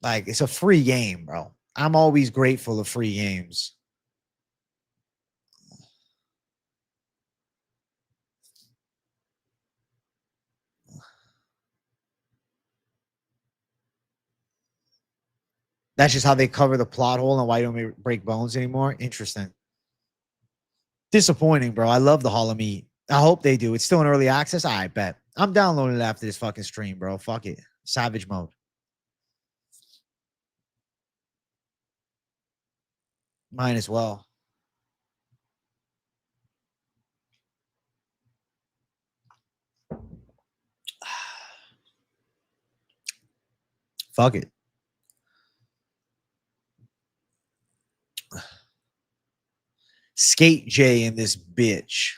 Like, it's a free game, bro. I'm always grateful of free games. That's just how they cover the plot hole and why you don't break bones anymore. Interesting. Disappointing, bro. I love the Hall of Meat. I hope they do. It's still in early access. I bet. I'm downloading it after this fucking stream, bro. Fuck it. Savage mode. Mine as well. Fuck it. Skate J in this bitch.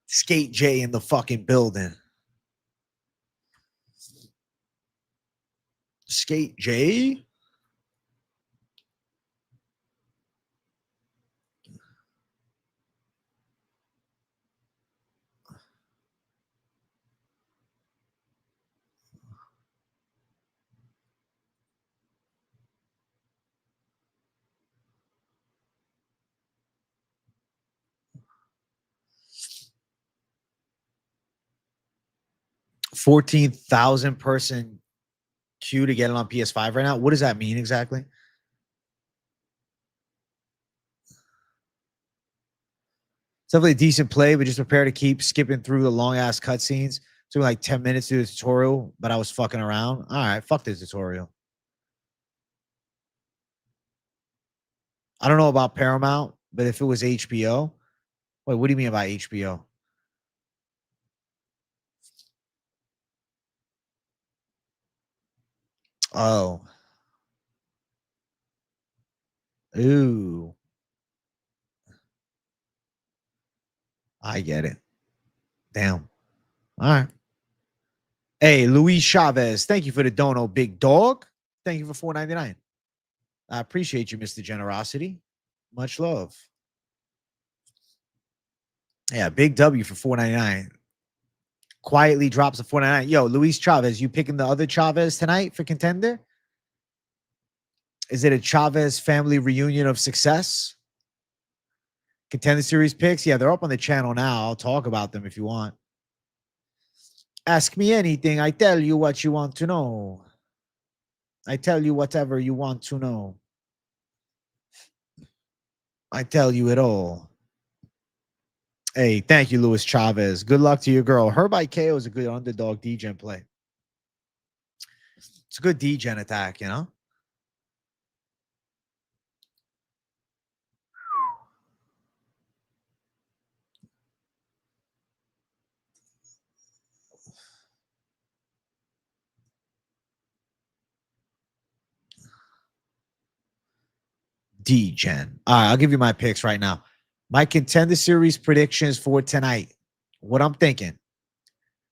Skate J in the fucking building. Skate J? 14,000 person queue to get it on PS5 right now. What does that mean exactly? It's definitely a decent play, but just prepare to keep skipping through the long ass cutscenes. Took like 10 minutes to do the tutorial, but I was fucking around. All right, fuck the tutorial. I don't know about Paramount, but if it was HBO, wait, what do you mean by HBO? Oh, ooh, I get it. Damn. All right. Hey, Luis Chavez, thank you for the dono, big dog. Thank you for $4.99. I appreciate you, Mr. Generosity. Much love. Yeah, big W for $4.99. Quietly drops a $4.99. Yo, Luis Chavez, you picking the other Chavez tonight for contender? Is it a Chavez family reunion of success? Contender series picks? Yeah, they're up on the channel now. I'll talk about them if you want. Ask me anything. I tell you what you want to know. I tell you whatever you want to know. I tell you it all. Hey, thank you, Luis Chavez. Good luck to your girl. Her by KO is a good underdog D-Gen play. It's a good D-Gen attack, you know? D-Gen. All right, I'll give you my picks right now. My contender series predictions for tonight. What I'm thinking.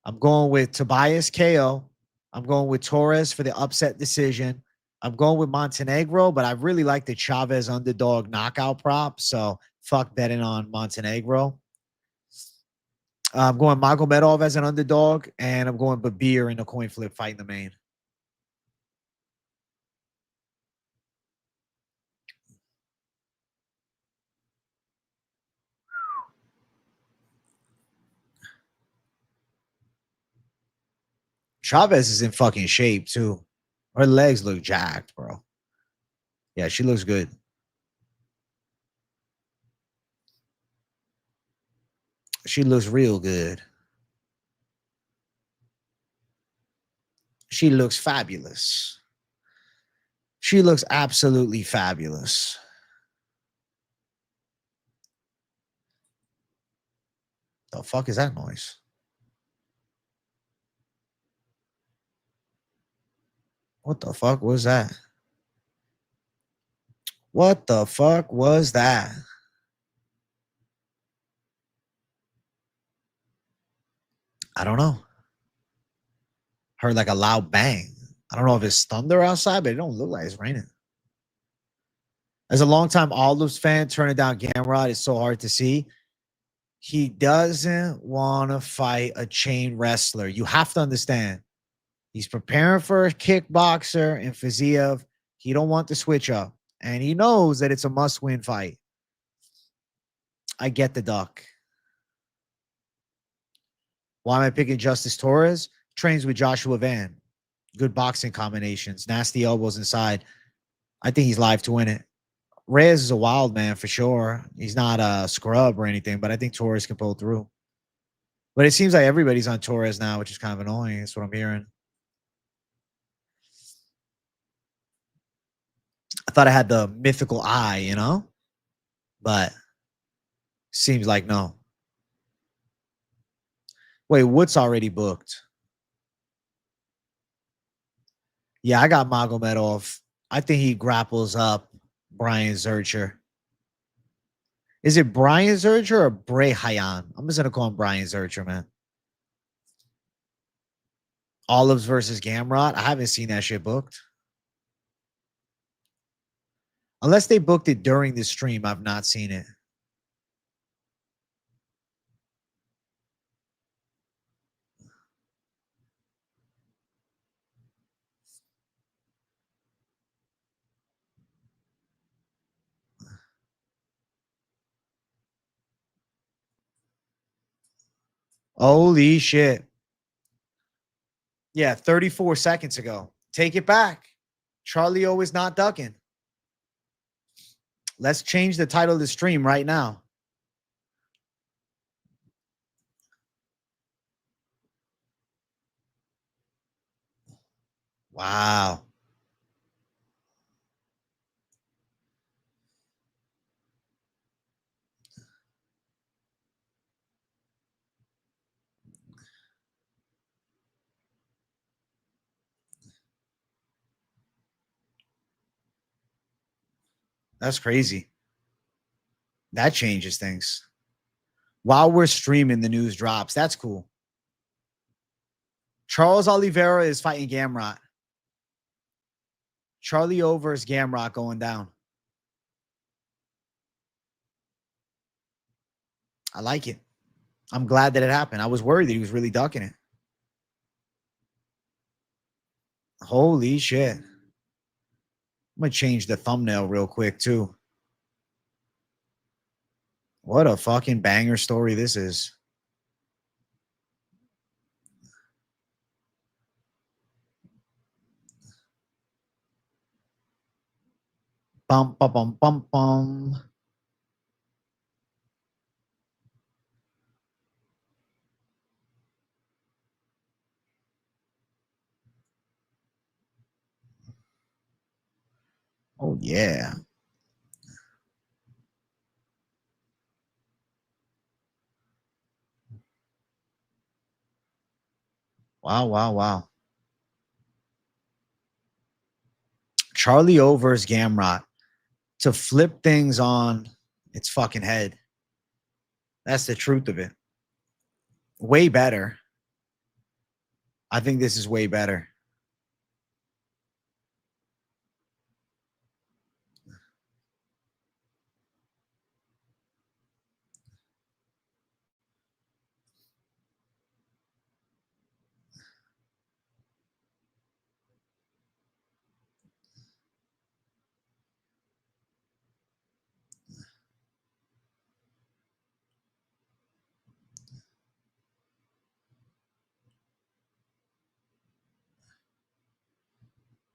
I'm going with Tobias KO. I'm going with Torres for the upset decision. I'm going with Montenegro, but I really like the Chavez underdog knockout prop. So fuck betting on Montenegro. I'm going Magomedov as an underdog, and I'm going Babir in a coin flip fighting the main. Chavez is in fucking shape too. Her legs look jacked, bro. Yeah, she looks good. She looks real good. She looks fabulous. She looks absolutely fabulous. The fuck is that noise? What the fuck was that? What the fuck was that? I don't know. Heard like a loud bang. I don't know if it's thunder outside, but it don't look like it's raining. As a longtime Olives fan, turning down Gamrot is so hard to see. He doesn't want to fight a chain wrestler. You have to understand. He's preparing for a kickboxer in Fiziev. He don't want to switch up. And he knows that it's a must-win fight. I get the duck. Why am I picking Justice Torres? Trains with Joshua Van. Good boxing combinations. Nasty elbows inside. I think he's live to win it. Reyes is a wild man for sure. He's not a scrub or anything, but I think Torres can pull through. But it seems like everybody's on Torres now, which is kind of annoying. That's what I'm hearing. I thought I had the mythical eye, you know? But seems like no. Wait, Wood's already booked. Yeah, I got Magomedov. I think he grapples up Brian Zercher. Is it Brian Zercher or Bray Hayan? I'm just going to call him Brian Zercher, man. Olives versus Gamrot. I haven't seen that shit booked. Unless they booked it during the stream, I've not seen it. Holy shit. Yeah, 34 seconds ago. Take it back. Charlie O is not ducking. Let's change the title of the stream right now. Wow. That's crazy. That changes things. While we're streaming, the news drops. That's cool. Charles Oliveira is fighting Gamrot. Charlie O versus Gamrot going down. I like it. I'm glad that it happened. I was worried that he was really ducking it. Holy shit. I'm going to change the thumbnail real quick, too. What a fucking banger story this is. Bum, bum, bum, bum, bum. Oh, yeah. Wow, wow, wow. Charlie O versus Gamrot to flip things on its fucking head. That's the truth of it. Way better. I think this is way better.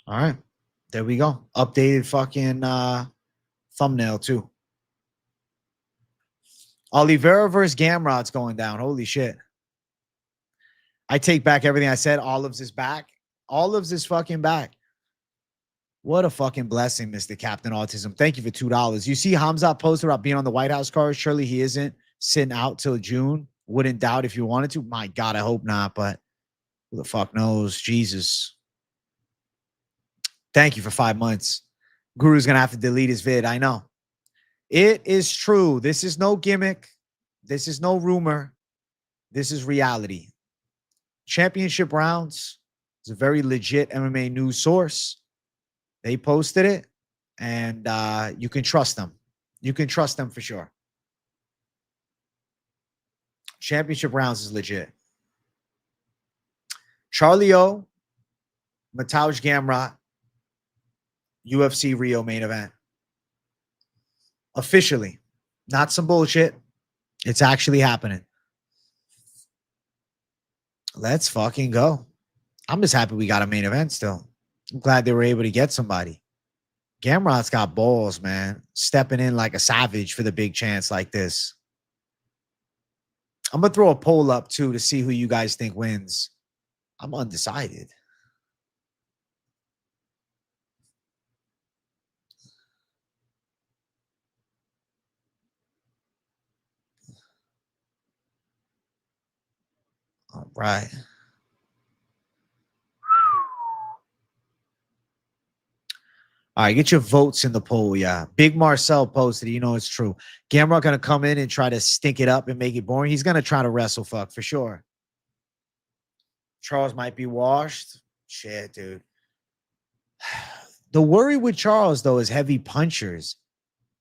All right. There we go. Updated fucking thumbnail, too. Oliveira versus Gamrot's going down. Holy shit. I take back everything I said. Olives is back. Olives is fucking back. What a fucking blessing, Mr. Captain Autism. Thank you for $2. You see Hamzat posted about being on the White House card. Surely he isn't sitting out till June. Wouldn't doubt if you wanted to. My God, I hope not, but who the fuck knows? Jesus. Thank you for 5 months. Guru's going to have to delete his vid. I know. It is true. This is no gimmick. This is no rumor. This is reality. Championship Rounds is a very legit MMA news source. They posted it, and you can trust them. You can trust them for sure. Championship Rounds is legit. Charlie O, Mathews Gamrot, UFC Rio main event. Officially. Not some bullshit. It's actually happening. Let's fucking go. I'm just happy we got a main event still. I'm glad they were able to get somebody. Gamrot's got balls, man. Stepping in like a savage for the big chance like this. I'm going to throw a poll up, too, to see who you guys think wins. I'm undecided. All right. All right, get your votes in the poll, yeah. Big Marcel posted, you know it's true. Gamrot going to come in and try to stink it up and make it boring. He's going to try to wrestle fuck for sure. Charles might be washed. Shit, dude. The worry with Charles, though, is heavy punchers.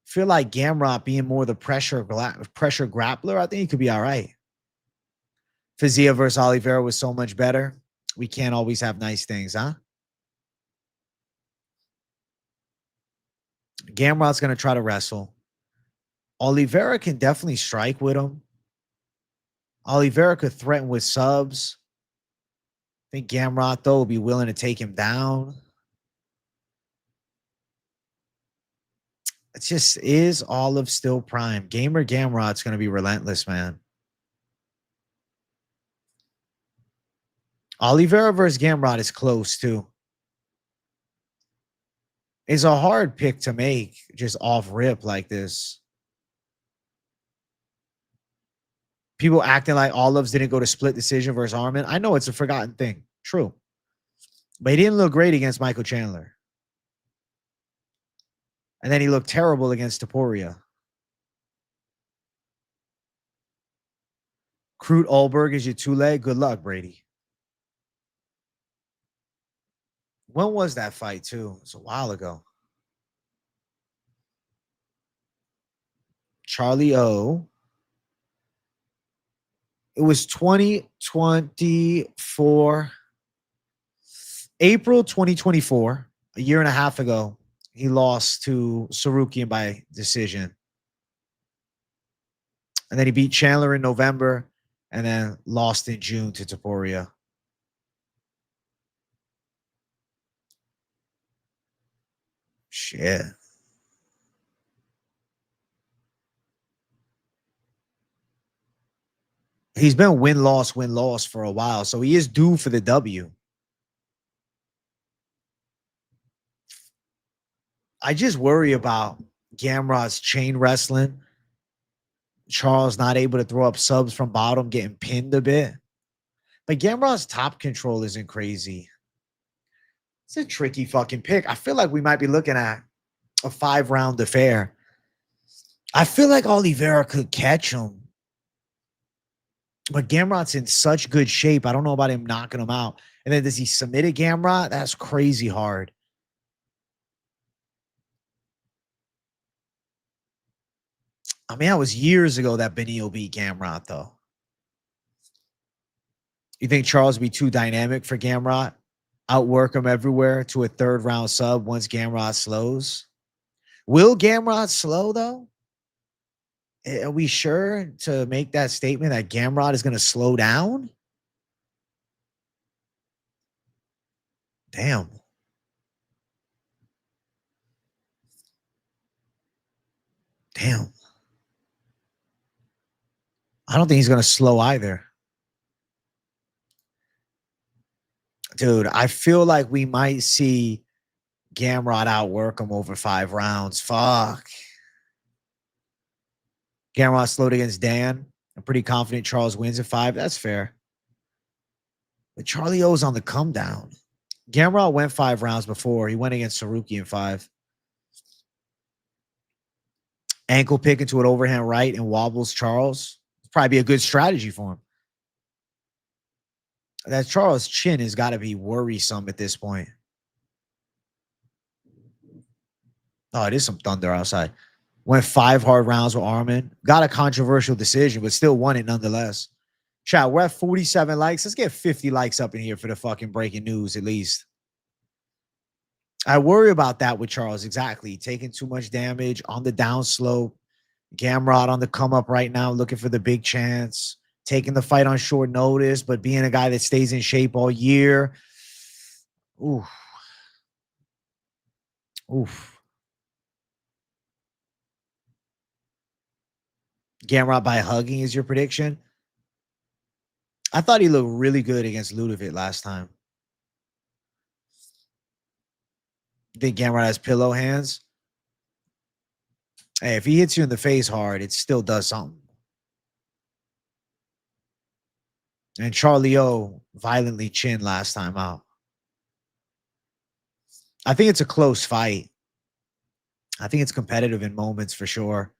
I feel like Gamrot being more the pressure grappler, I think he could be all right. Fizia versus Oliveira was so much better. We can't always have nice things, huh? Gamrot's going to try to wrestle. Oliveira can definitely strike with him. Oliveira could threaten with subs. think Gamrot, though, will be willing to take him down. It just is Olive still prime. Gamer Gamrot's going to be relentless, man. Oliveira versus Gamrot is close, too. It's a hard pick to make just off rip like this. People acting like Olives didn't go to split decision versus Armin. I know it's a forgotten thing. True. But he didn't look great against Michael Chandler. And then he looked terrible against Topuria. Crute Ulberg is your two-leg. Good luck, Brady. When was that fight, too? It's a while ago. Charlie O. It was 2024. April 2024. A year and a half ago. He lost to Sarukian by decision. And then he beat Chandler in November and then lost in June to Topuria. Shit. He's been win-loss for a while, so he is due for the W. I just worry about Gamrot's chain wrestling. Charles not able to throw up subs from bottom, getting pinned a bit. But Gamrot's top control isn't crazy. It's a tricky fucking pick. I feel like we might be looking at a 5-round affair. I feel like Oliveira could catch him. But Gamrot's in such good shape. I don't know about him knocking him out. And then does he submit a Gamrot? That's crazy hard. I mean, that was years ago that Benio beat Gamrot, though. You think Charles would be too dynamic for Gamrot? Outwork him everywhere to a 3rd-round sub once Gamrot slows? Will Gamrot slow, though? Are we sure to make that statement that Gamrot is going to slow down? Damn. Damn. I don't think he's going to slow either. Dude, I feel like we might see Gamrot outwork him over 5 rounds. Fuck. Gamrot slowed against Dan. I'm pretty confident Charles wins at 5. That's fair. But Charlie O's on the come down. Gamrot went 5 rounds before. He went against Saruki in 5. Ankle pick into an overhand right and wobbles Charles. Probably be a good strategy for him. That Charles' chin has got to be worrisome at this point. Oh, it is some thunder outside. Went 5 hard rounds with Armin. Got a controversial decision, but still won it nonetheless. Chat, we're at 47 likes. Let's get 50 likes up in here for the fucking breaking news at least. I worry about that with Charles. Exactly. Taking too much damage on the downslope. Gamrot on the come up right now, looking for the big chance. Taking the fight on short notice, but being a guy that stays in shape all year. Oof. Oof. Gamrot by hugging is your prediction? I thought he looked really good against Ludovic last time. Think Gamrot has pillow hands? Hey, if he hits you in the face hard, it still does something. And Charlie O violently chinned last time out. I think it's a close fight. I think it's competitive in moments for sure.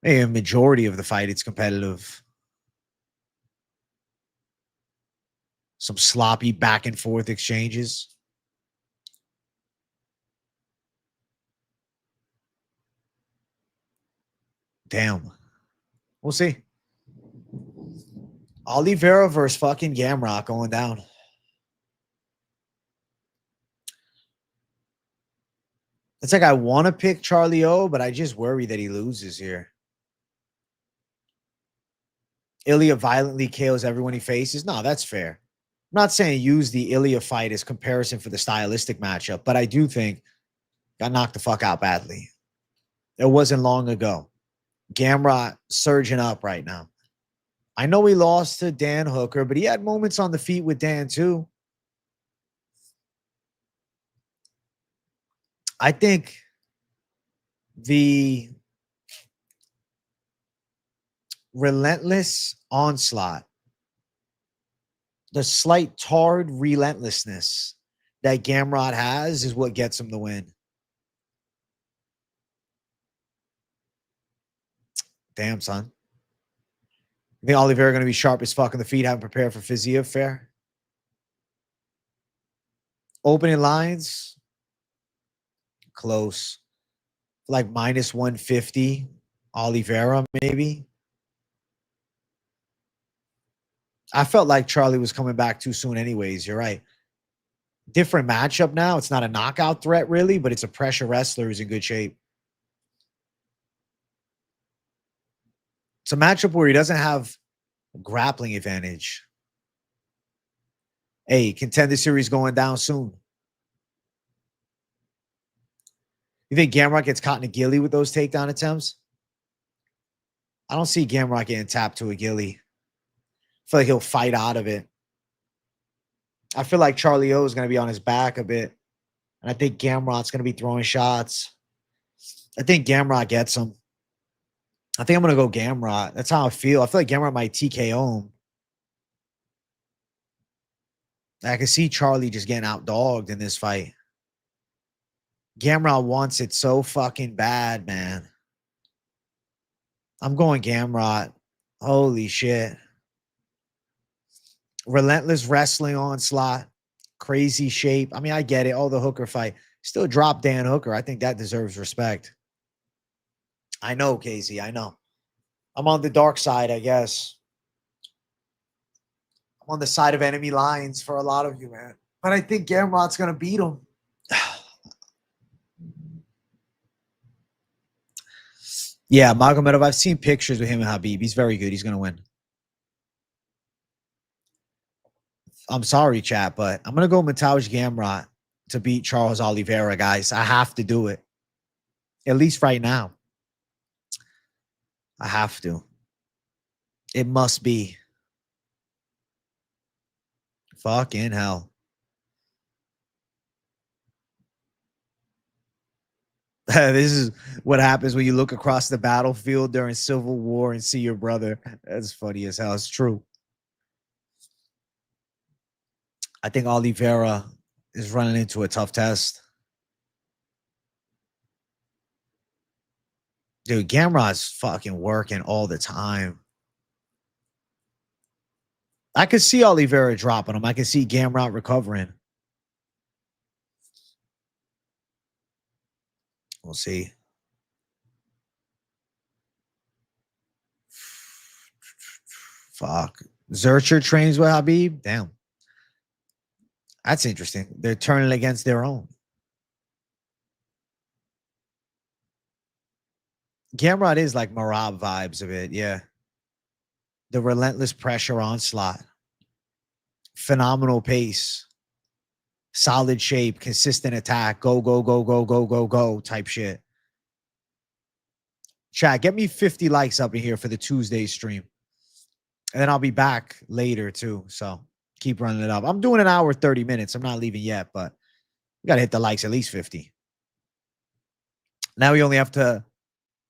Maybe a majority of the fight, it's competitive. Some sloppy back and forth exchanges. Damn. We'll see. Oliveira versus fucking Gamrot going down. It's like I want to pick Charlie O, but I just worry that he loses here. Ilya violently KOs everyone he faces. No, that's fair. not saying use the Ilya fight as comparison for the stylistic matchup, but I do think got knocked the fuck out badly. It wasn't long ago. Gamrot surging up right now. I know he lost to Dan Hooker, but he had moments on the feet with Dan too. I think the relentless onslaught, the slight tarred relentlessness that Gamrot has is what gets him the win. Damn, son. I think Oliveira going to be sharp as fuck on the feet, haven't prepared for physio. Fair. Opening lines. Close. Like minus 150. Oliveira, maybe. I felt like Charlie was coming back too soon anyways. You're right. Different matchup now. It's not a knockout threat, really, but it's a pressure wrestler who's in good shape. It's a matchup where he doesn't have a grappling advantage. Hey, contender series going down soon. You think Gamrot gets caught in a ghillie with those takedown attempts? I don't see Gamrot getting tapped to a ghillie. I feel like he'll fight out of it. I feel like Charlie O is going to be on his back a bit. And I think Gamrot's going to be throwing shots. I think Gamrot gets him. I think I'm going to go Gamrot. That's how I feel. I feel like Gamrot might TKO him. I can see Charlie just getting outdogged in this fight. Gamrot wants it so fucking bad, man. I'm going Gamrot. Holy shit. Relentless wrestling onslaught. Crazy shape. I mean, I get it. Oh, the Hooker fight. Still drop Dan Hooker. I think that deserves respect. I know, Casey. I know. I'm on the dark side, I guess. I'm on the side of enemy lines for a lot of you, man. But I think Gamrot's going to beat him. Yeah, Magomedov, I've seen pictures with him and Habib. He's very good. He's going to win. I'm sorry, chat, but I'm going to go Mathews Gamrot to beat Charles Oliveira, guys. I have to do it. At least right now. I have to. It must be. Fucking hell. This is what happens when you look across the battlefield during Civil War and see your brother. That's funny as hell. It's true. I think Oliveira is running into a tough test. Dude, Gamrot's fucking working all the time. I could see Oliveira dropping him. I can see Gamrot recovering. We'll see. Fuck. Zurcher trains with Habib? Damn. That's interesting. They're turning against their own. Gamrot is like Marab vibes a bit, yeah. The relentless pressure onslaught. Phenomenal pace. Solid shape, consistent attack. Go, go, go, go, go, go, go type shit. Chat, get me 50 likes up in here for the Tuesday stream. And then I'll be back later too. So keep running it up. I'm doing an hour, 30 minutes. I'm not leaving yet, but we got to hit the likes at least 50. Now we only have to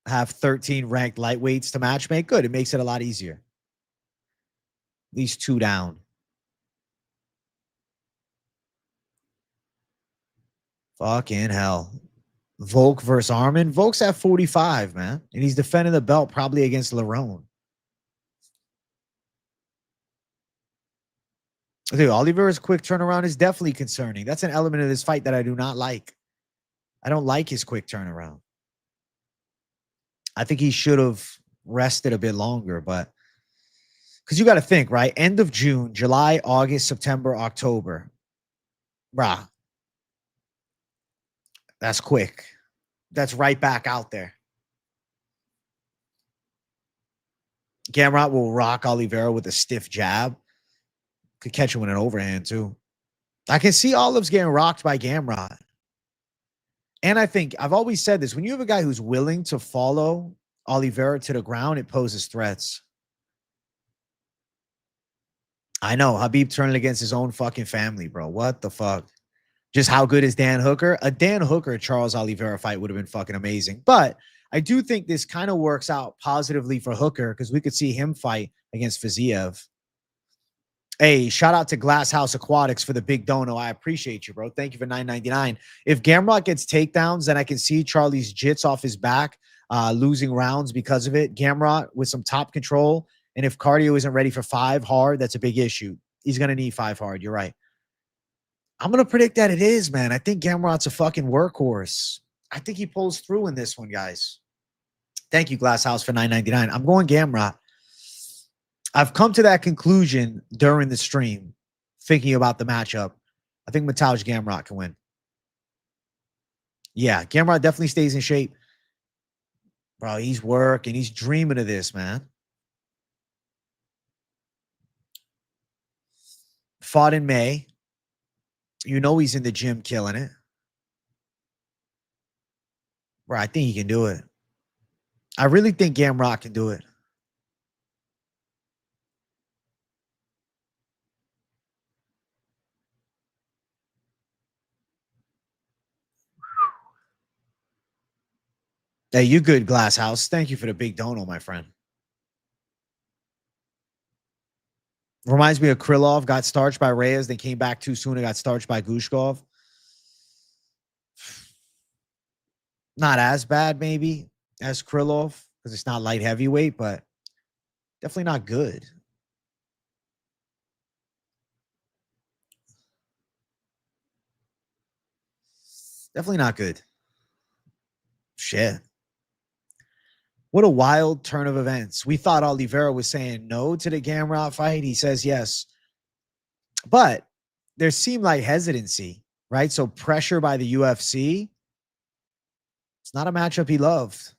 have 13 ranked lightweights to match make. Good. It makes it a lot easier. At least 2 down. Fucking hell. Volk versus Armin. Volk's at 45, man. And he's defending the belt probably against Lerone. Dude, Oliveira's quick turnaround is definitely concerning. That's an element of this fight that I do not like. I don't like his quick turnaround. I think he should have rested a bit longer, but because you got to think, right? End of June, July, August, September, October. Bruh. That's quick. That's right back out there. Gamrot will rock Oliveira with a stiff jab. Could catch him with an overhand, too. I can see Olive's getting rocked by Gamrot. And I think I've always said this. When you have a guy who's willing to follow Oliveira to the ground, it poses threats. I know. Khabib turning against his own fucking family, bro. What the fuck? Just how good is Dan Hooker? A Dan Hooker Charles Oliveira fight would have been fucking amazing. But I do think this kind of works out positively for Hooker because we could see him fight against Fiziev. Hey, shout out to Glass House Aquatics for the big dono. I appreciate you, bro. Thank you for $9.99. If Gamrot gets takedowns, then I can see Charlie's jits off his back, losing rounds because of it. Gamrot with some top control. And if cardio isn't ready for 5 hard, that's a big issue. He's going to need 5 hard. You're right. I'm going to predict that it is, man. I think Gamrot's a fucking workhorse. I think he pulls through in this one, guys. Thank you, Glass House, for $9.99. I'm going Gamrot. I've come to that conclusion during the stream, thinking about the matchup. I think Mathews Gamrot can win. Yeah, Gamrot definitely stays in shape. Bro, he's working. He's dreaming of this, man. Fought in May. You know he's in the gym killing it. Bro, I think he can do it. I really think Gamrot can do it. Hey, you good, Glass House. Thank you for the big dono, my friend. Reminds me of Krylov. Got starched by Reyes. Then came back too soon and got starched by Gushkov. Not as bad, maybe, as Krylov, because it's not light heavyweight, but definitely not good. Definitely not good. Shit. What a wild turn of events. We thought Oliveira was saying no to the Gamrot fight. He says yes. But there seemed like hesitancy, right? So pressure by the UFC. It's not a matchup he loved.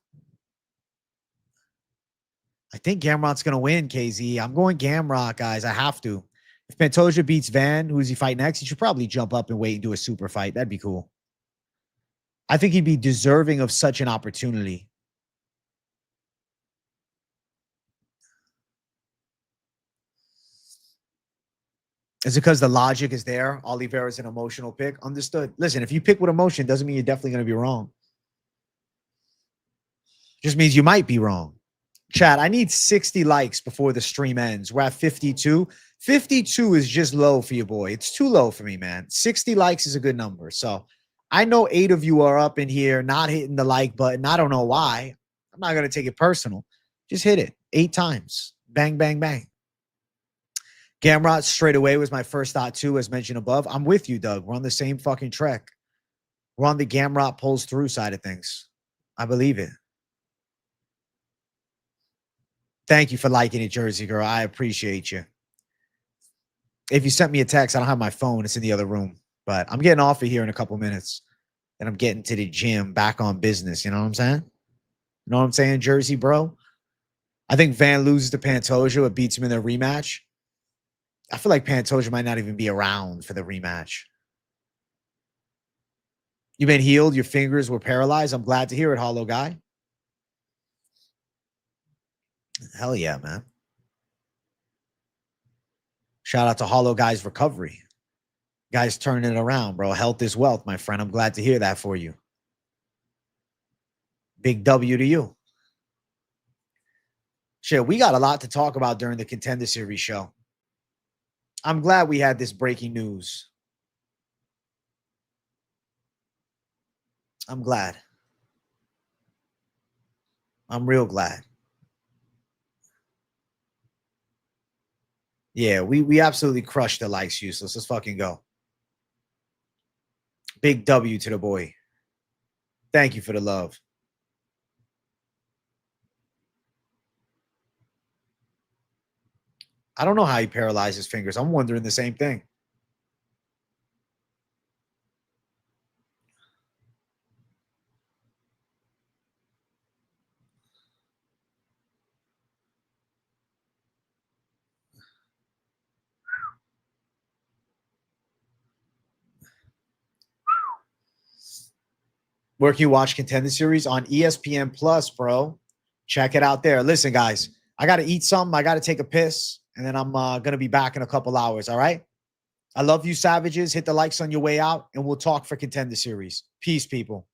I think Gamrot's going to win, KZ. I'm going Gamrot, guys. I have to. If Pantoja beats Van, who does he fight next? He should probably jump up and wait and do a super fight. That'd be cool. I think he'd be deserving of such an opportunity. Is it because the logic is there? Oliveira's an emotional pick. Understood. Listen, if you pick with emotion, doesn't mean you're definitely going to be wrong. Just means you might be wrong. Chat, I need 60 likes before the stream ends. We're at 52. 52 is just low for you, boy. It's too low for me, man. 60 likes is a good number. So I know 8 of you are up in here not hitting the like button. I don't know why. I'm not going to take it personal. Just hit it 8 times. Bang, bang, bang. Gamrot straight away was my first thought too, as mentioned above. I'm with you, Doug. We're on the same fucking trek. We're on the Gamrot pulls through side of things. I believe it. Thank you for liking it, Jersey girl. I appreciate you. If you sent me a text, I don't have my phone. It's in the other room. But I'm getting off of here in a couple minutes. And I'm getting to the gym, back on business. You know what I'm saying? You know what I'm saying, Jersey, bro? I think Van loses to Pantoja, but beats him in the rematch. I feel like Pantoja might not even be around for the rematch. You've been healed. Your fingers were paralyzed. I'm glad to hear it, Hollow Guy. Hell yeah, man. Shout out to Hollow Guy's recovery. Guys turning it around, bro. Health is wealth, my friend. I'm glad to hear that for you. Big W to you. Shit, we got a lot to talk about during the Contender Series show. I'm glad we had this breaking news. I'm glad. I'm real glad. Yeah, we absolutely crushed the likes, useless. Let's fucking go. Big W to the boy. Thank you for the love. I don't know how he paralyzed his fingers. I'm wondering the same thing. Where can you watch Contender Series? On ESPN Plus, bro. Check it out there. Listen, guys, I got to eat something. I got to take a piss, and then I'm going to be back in a couple hours, all right? I love you, savages. Hit the likes on your way out, and we'll talk for Contender Series. Peace, people.